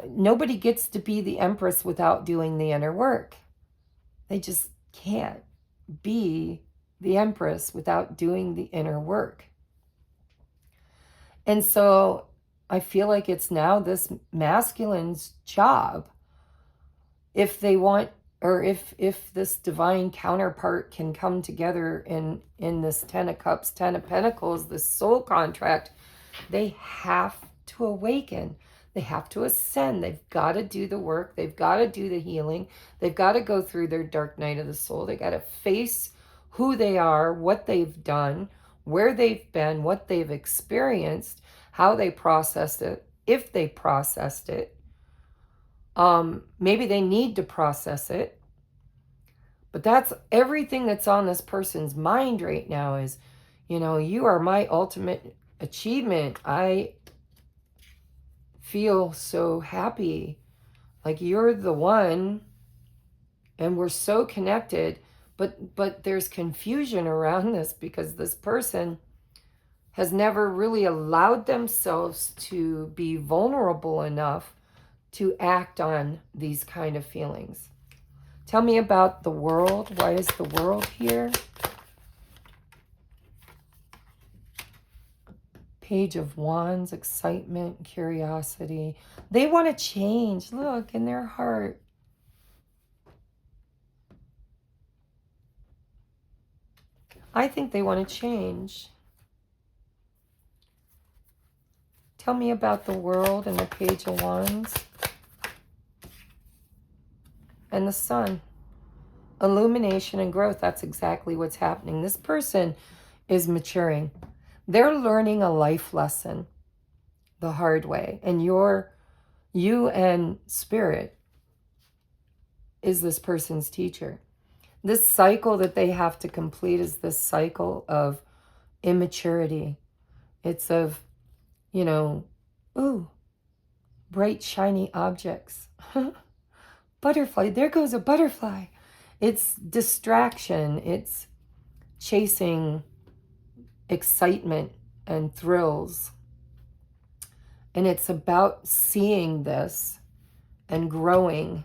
nobody gets to be the Empress without doing the inner work. They just can't be the Empress without doing the inner work. And so I feel like it's now this masculine's job, if they want, or if this divine counterpart can come together in this Ten of Cups, Ten of Pentacles, this soul contract, they have to awaken. They have to ascend. They've got to do the work. They've got to do the healing. They've got to go through their dark night of the soul. They got to face who they are, what they've done, where they've been, what they've experienced, how they processed it, if they processed it. Maybe they need to process it. But that's everything that's on this person's mind right now is, you know, you are my ultimate achievement. I feel so happy. Like you're the one, and we're so connected. But there's confusion around this because this person has never really allowed themselves to be vulnerable enough to act on these kind of feelings. Tell me about the World. Why is the World here? Page of Wands, excitement, curiosity. They want to change. Look, in their heart. I think they want to change. Tell me about the World and the Page of Wands. And the Sun. Illumination and growth. That's exactly what's happening. This person is maturing. They're learning a life lesson the hard way. And you and Spirit is this person's teacher. This cycle that they have to complete is this cycle of immaturity. It's of, you know, ooh, bright, shiny objects. Butterfly, there goes a butterfly. It's distraction. It's chasing excitement and thrills. And it's about seeing this and growing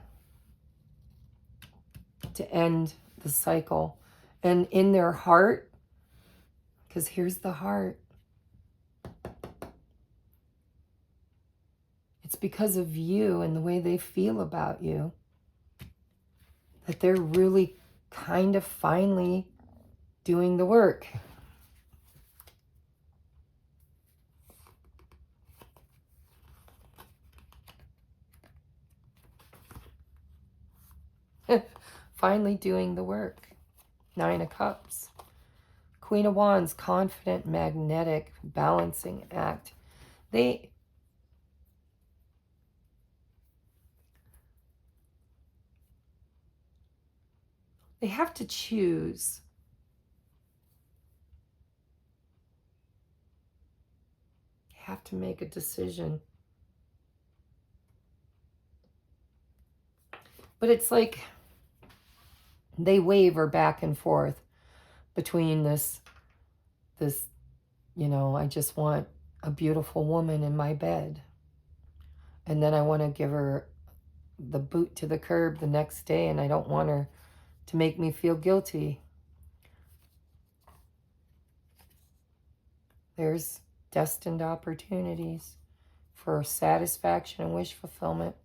to end the cycle. And in their heart, because here's the heart, it's because of you and the way they feel about you that they're really kind of finally doing the work. Finally doing the work. 9 of Cups. Queen of Wands, confident, magnetic, balancing act. They have to choose. They have to make a decision. But it's like they waver back and forth between this, you know, I just want a beautiful woman in my bed. And then I want to give her the boot to the curb the next day, and I don't want her to make me feel guilty. There's destined opportunities for satisfaction and wish fulfillment.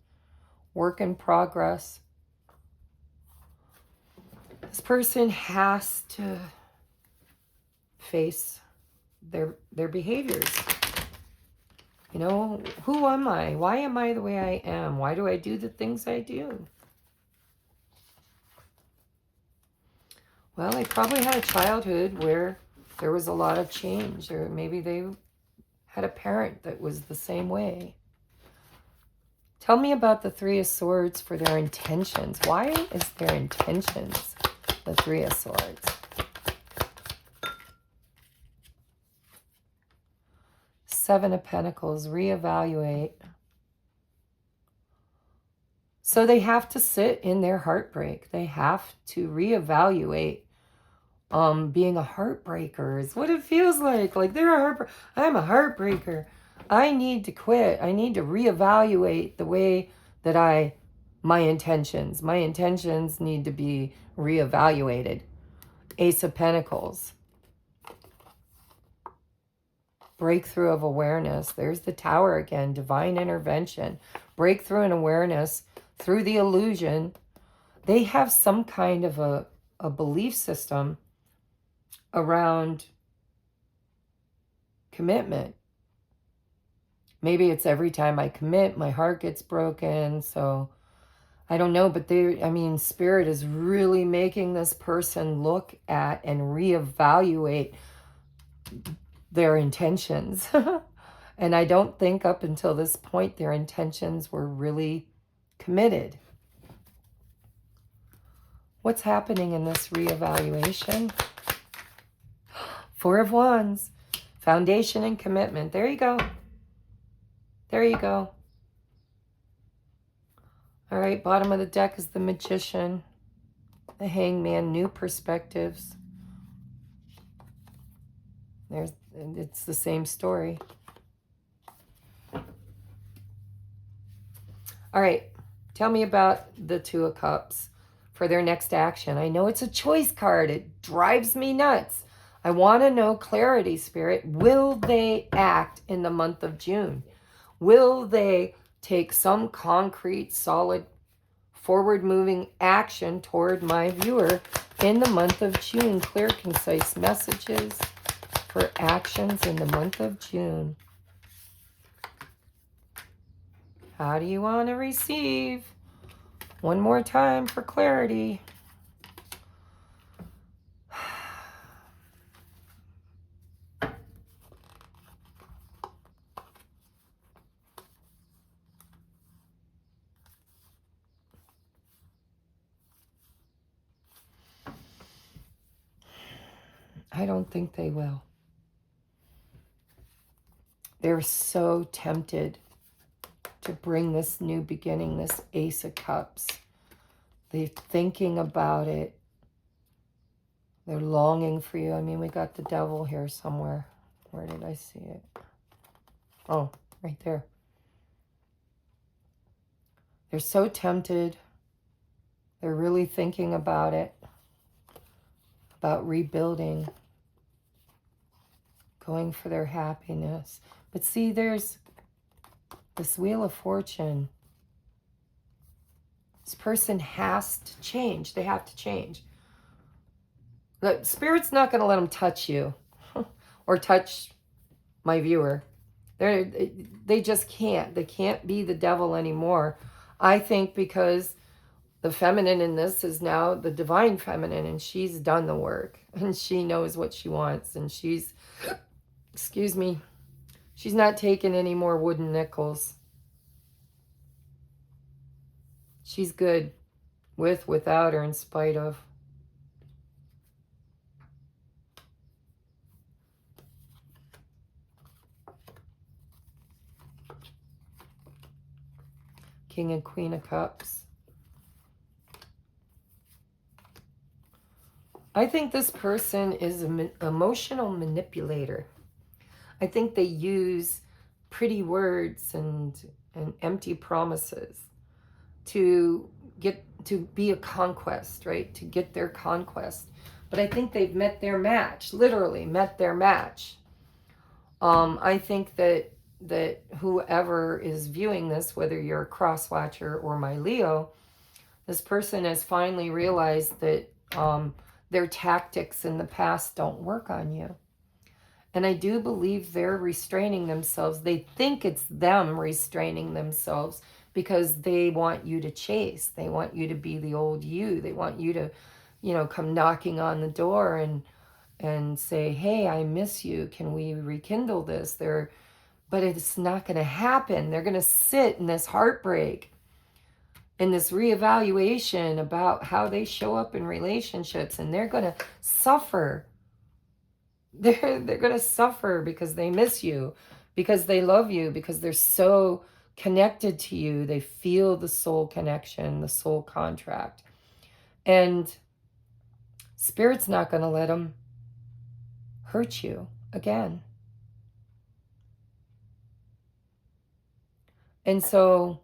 Work in progress. This person has to face their behaviors. You know, who am I? Why am I the way I am? Why do I do the things I do? Well, they probably had a childhood where there was a lot of change, or maybe they had a parent that was the same way. Tell me about the 3 of Swords for their intentions. Why is their intentions the 3 of Swords? Seven of Pentacles, reevaluate. So they have to sit in their heartbreak. They have to reevaluate being a heartbreaker is what it feels like. Like I'm a heartbreaker. I need to quit. I need to reevaluate the way that my intentions need to be reevaluated. Ace of Pentacles. Breakthrough of awareness. There's the Tower again. Divine intervention. Breakthrough in awareness through the illusion. They have some kind of a belief system around commitment. Maybe it's every time I commit, my heart gets broken. So I don't know, but Spirit is really making this person look at and reevaluate their intentions. And I don't think up until this point their intentions were really committed. What's happening in this reevaluation? 4 of Wands. Foundation and commitment. There you go. There you go. All right, bottom of the deck is the Magician. The Hangman, new perspectives. It's the same story. All right, tell me about the 2 of Cups for their next action. I know it's a choice card. It drives me nuts. I want to know clarity, Spirit. Will they act in the month of June? Will they take some concrete, solid, forward-moving action toward my viewer in the month of June? Clear, concise messages for actions in the month of June. How do you want to receive? One more time for clarity. I don't think they will. They're so tempted to bring this new beginning, this Ace of Cups. They're thinking about it. They're longing for you. I mean, we got the Devil here somewhere. Where did I see it? Oh, right there. They're so tempted. They're really thinking about it, about rebuilding, going for their happiness. But see, there's this Wheel of Fortune. This person has to change. They have to change. The Spirit's not going to let them touch you or touch my viewer. They just can't. They can't be the Devil anymore. I think because The feminine in this is now the divine feminine, and she's done the work, and she knows what she wants, and she's, excuse me, she's not taking any more wooden nickels. She's good with, without, or in spite of. King and Queen of Cups. I think this person is an emotional manipulator. I think they use pretty words and empty promises to be a conquest, right? To get their conquest. But I think they've met their match, literally met their match. I think that whoever is viewing this, whether you're a cross watcher or my Leo, this person has finally realized that their tactics in the past don't work on you. And I do believe they're restraining themselves. They think it's them restraining themselves because they want you to chase. They want you to be the old you. They want you to, you know, come knocking on the door and say, hey, I miss you. Can we rekindle this? But it's not going to happen. They're going to sit in this heartbreak, in this reevaluation about how they show up in relationships, and they're going to suffer. They're going to suffer because they miss you, because they love you, because they're so connected to you. They feel the soul connection, the soul contract. And Spirit's not going to let them hurt you again. And so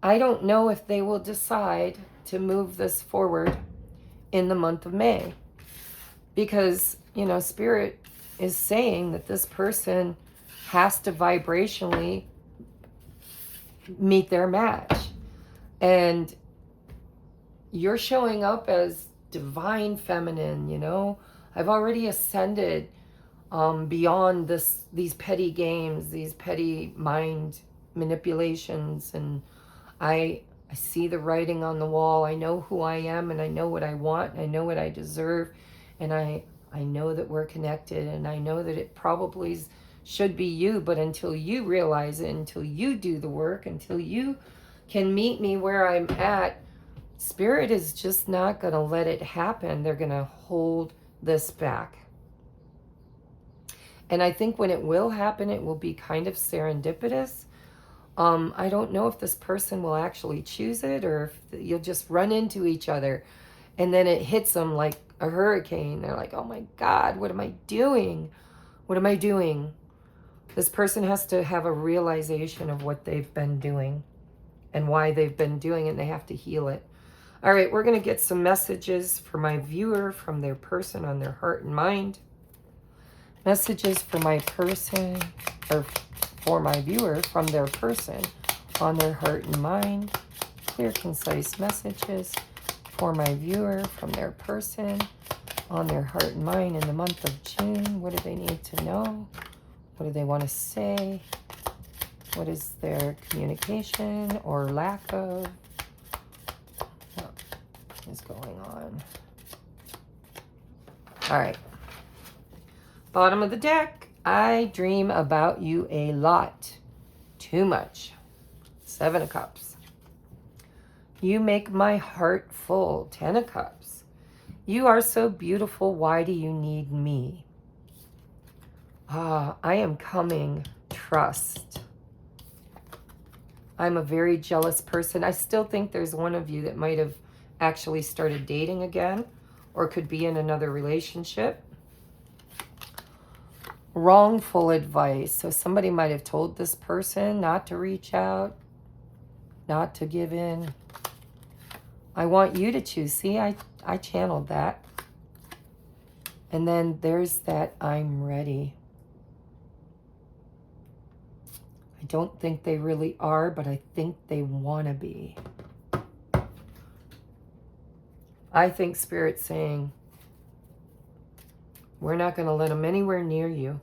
I don't know if they will decide to move this forward in the month of May. Because, you know, Spirit is saying that this person has to vibrationally meet their match. And you're showing up as divine feminine, you know. I've already ascended beyond these petty games, these petty mind manipulations, and I see the writing on the wall. I know who I am, and I know what I want. I know what I deserve, and I know that we're connected, and I know that it probably should be you, but until you realize it, until you do the work, until you can meet me where I'm at, Spirit is just not going to let it happen. They're going to hold this back. And I think when it will happen, it will be kind of serendipitous. I don't know if this person will actually choose it, or if you'll just run into each other and then it hits them like a hurricane. They're like, oh my God, what am I doing? What am I doing? This person has to have a realization of what they've been doing and why they've been doing it, and they have to heal it. All right, we're going to get some messages for my viewer from their person on their heart and mind. Messages for my person, or for my viewer from their person on their heart and mind. Clear, concise messages for my viewer from their person on their heart and mind in the month of June. What do they need to know? What do they want to say? What is their communication or lack of? What is going on? All right. Bottom of the deck. I dream about you a lot. Too much. 7 of Cups. You make my heart full. 10 of Cups. You are so beautiful. Why do you need me? I am coming. Trust. I'm a very jealous person. I still think there's one of you that might have actually started dating again, or could be in another relationship. Wrongful advice. So somebody might have told this person not to reach out, not to give in. I want you to choose. See, I channeled that. And then there's that I'm ready. I don't think they really are, but I think they want to be. I think Spirit's saying, we're not going to let them anywhere near you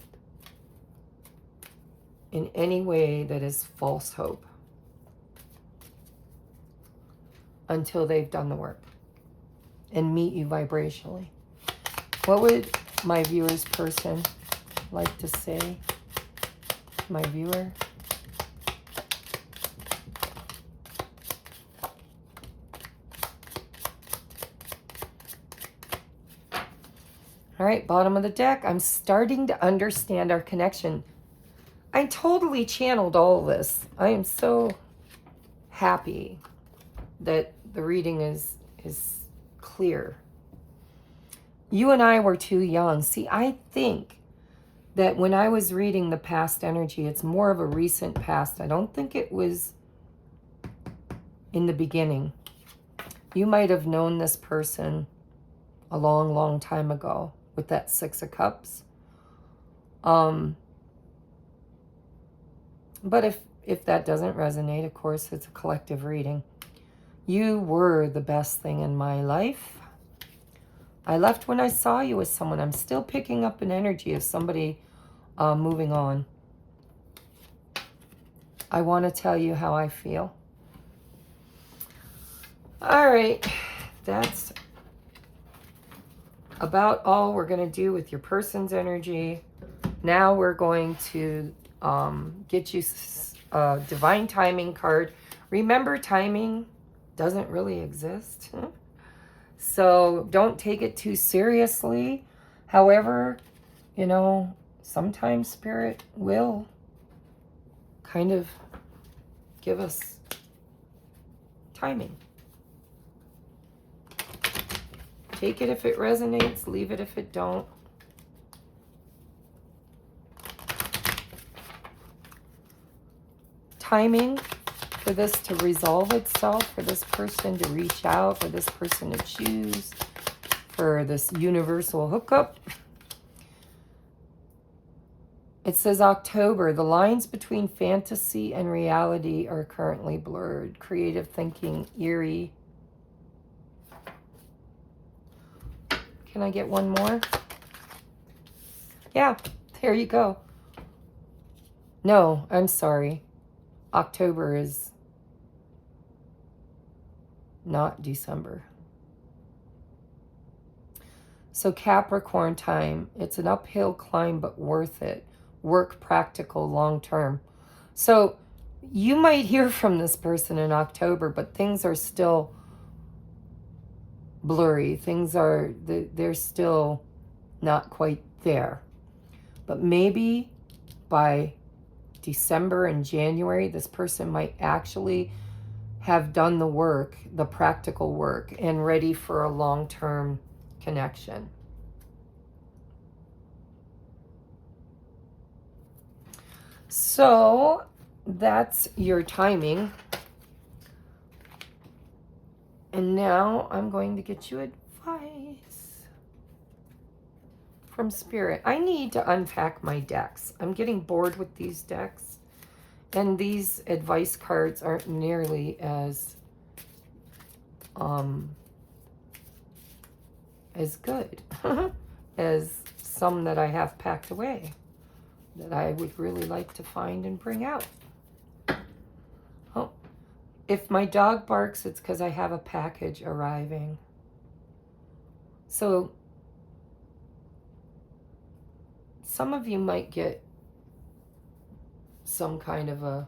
in any way that is false hope. until they've done the work and meet you vibrationally. What would my viewer's person like to say? My viewer? All right, bottom of the deck. I'm starting to understand our connection. I totally channeled all of this. I am so happy that the reading is clear. You and I were too young. See, I think that when I was reading the past energy, it's more of a recent past. I don't think it was in the beginning. You might have known this person a long, long time ago with that Six of Cups. But if that doesn't resonate, of course, it's a collective reading. You were the best thing in my life. I left when I saw you as someone. I'm still picking up an energy of somebody moving on. I want to tell you how I feel. All right, that's about all we're going to do with your person's energy. Now we're going to get you a divine timing card. Remember, timing doesn't really exist. So don't take it too seriously. However, you know, sometimes Spirit will kind of give us timing. Take it if it resonates, leave it if it don't. Timing for this to resolve itself, for this person to reach out, for this person to choose, for this universal hookup. It says October. The lines between fantasy and reality are currently blurred. Creative thinking, eerie. Can I get one more? Yeah, there you go. No, I'm sorry. October is not December. So Capricorn time, it's an uphill climb, but worth it. Work practical long term. So you might hear from this person in October, but things are still blurry. Things are, they're still not quite there. But maybe by December and January, this person might actually have done the work, the practical work, and ready for a long-term connection. So that's your timing. And now I'm going to get you advice from Spirit. I need to unpack my decks. I'm getting bored with these decks. And these advice cards aren't nearly as good as some that I have packed away that I would really like to find and bring out. Oh, if my dog barks, it's because I have a package arriving. So some of you might get some kind of a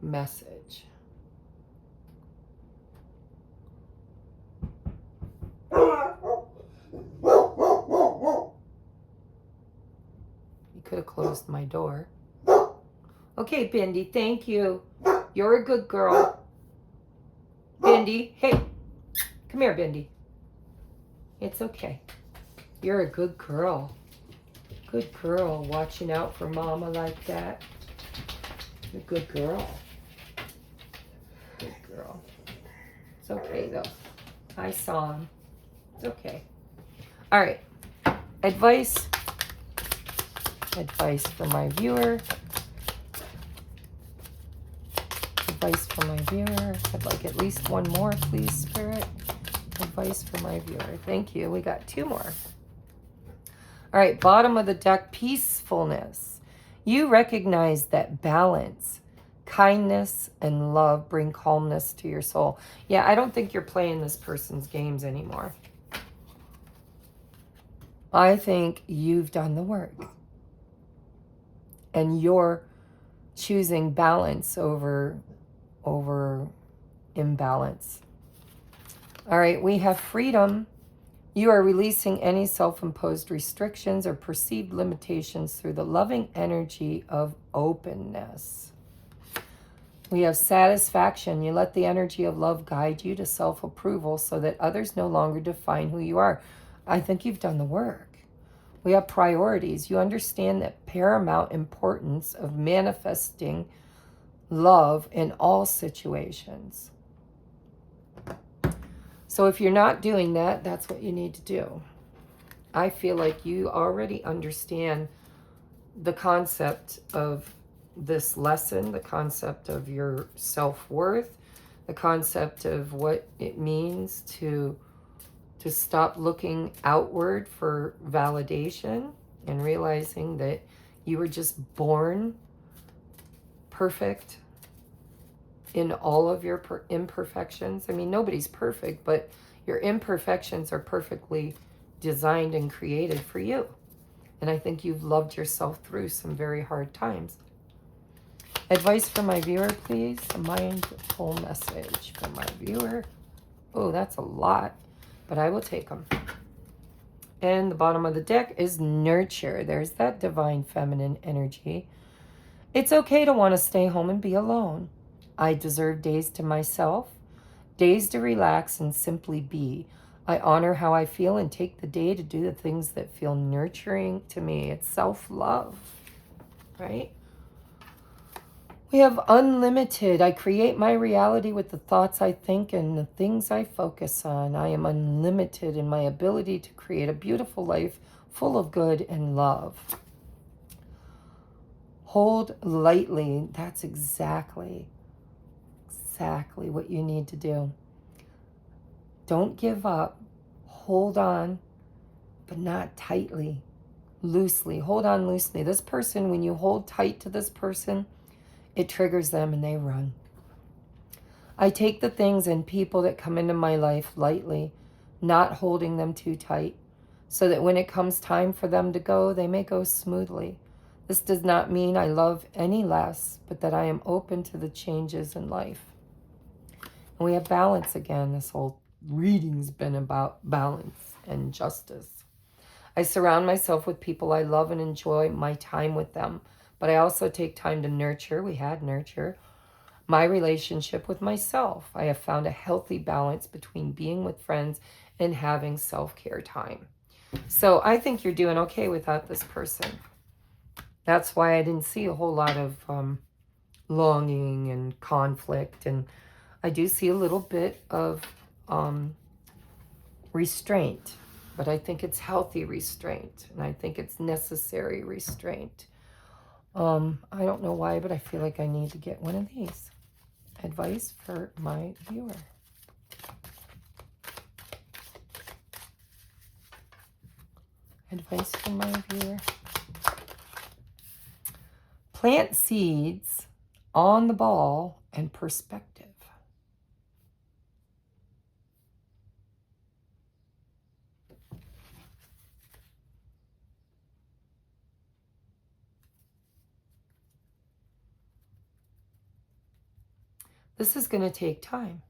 message. You could have closed my door. Okay, Bindi, thank you. You're a good girl. Bindi, hey, come here, Bindi. It's okay. You're a good girl. Good girl, watching out for mama like that. You're a good girl. Good girl. It's okay, though. I saw him. It's okay. All right. Advice. Advice for my viewer. Advice for my viewer. I'd like at least one more, please, Spirit. Advice for my viewer. Thank you. We got two more. All right, bottom of the deck, peacefulness. You recognize that balance, Kindness and love bring calmness to your soul. Yeah, I don't think you're playing this person's games anymore. I think you've done the work. And you're choosing balance over imbalance. All right, we have freedom. You are releasing any self-imposed restrictions or perceived limitations through the loving energy of openness. We have satisfaction. You let the energy of love guide you to self-approval so that others no longer define who you are. I think you've done the work. We have priorities. You understand the paramount importance of manifesting love in all situations. So if you're not doing that, that's what you need to do. I feel like you already understand the concept of this lesson, the concept of your self-worth, the concept of what it means to stop looking outward for validation and realizing that you were just born perfect in all of your imperfections. I mean, nobody's perfect, but your imperfections are perfectly designed and created for you. And I think you've loved yourself through some very hard times. Advice for my viewer, please. A mindful message for my viewer. Oh, that's a lot, but I will take them. And the bottom of the deck is nurture. There's that divine feminine energy. It's okay to want to stay home and be alone. I deserve days to myself, days to relax and simply be. I honor how I feel and take the day to do the things that feel nurturing to me. It's self-love, right? We have unlimited. I create my reality with the thoughts I think and the things I focus on. I am unlimited in my ability to create a beautiful life full of good and love. Hold lightly. That's exactly what you need to do. Don't give up. Hold on, but not tightly. Loosely. Hold on loosely. This person, when you hold tight to this person, it triggers them and they run. I take the things and people that come into my life lightly, not holding them too tight, so that when it comes time for them to go, they may go smoothly. This does not mean I love any less, but that I am open to the changes in life. And we have balance again. This whole reading's been about balance and justice. I surround myself with people I love and enjoy my time with them. But I also take time to nurture. We had nurture. My relationship with myself. I have found a healthy balance between being with friends and having self-care time. So I think you're doing okay without this person. That's why I didn't see a whole lot of longing and conflict. And I do see a little bit of restraint. But I think it's healthy restraint. And I think it's necessary restraint. I don't know why, but I feel like I need to get one of these. Advice for my viewer. Advice for my viewer. Plant seeds on the ball and perspective. This is going to take time.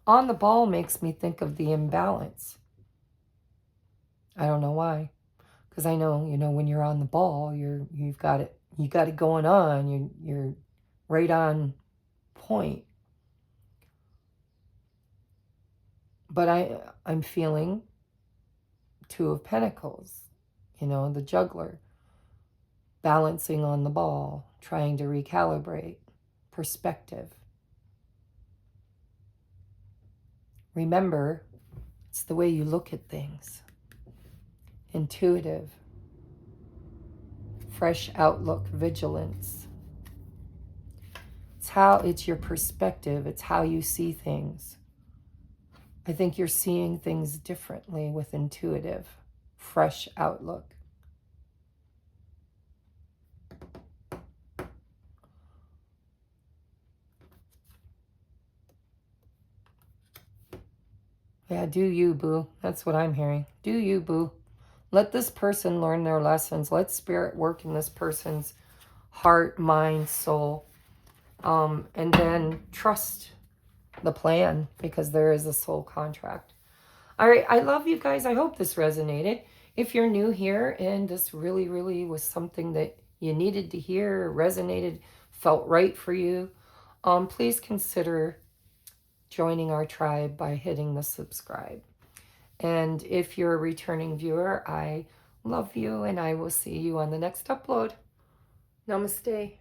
On the ball makes me think of the imbalance. I don't know why. Because I know, when you're on the ball, you've got it going on. You're right on point. But I'm feeling Two of Pentacles, the juggler. Balancing on the ball, trying to recalibrate perspective. Remember, it's the way you look at things. Intuitive, fresh outlook, vigilance. It's your perspective. It's how you see things. I think you're seeing things differently with intuitive, fresh outlook. Yeah, do you, boo. That's what I'm hearing. Do you, boo. Let this person learn their lessons. Let spirit work in this person's heart, mind, soul. And then trust the plan, because there is a soul contract. All right, I love you guys. I hope this resonated. If you're new here and this really, really was something that you needed to hear, resonated, felt right for you, please consider joining our tribe by hitting the subscribe. And if you're a returning viewer, I love you, and I will see you on the next upload. Namaste.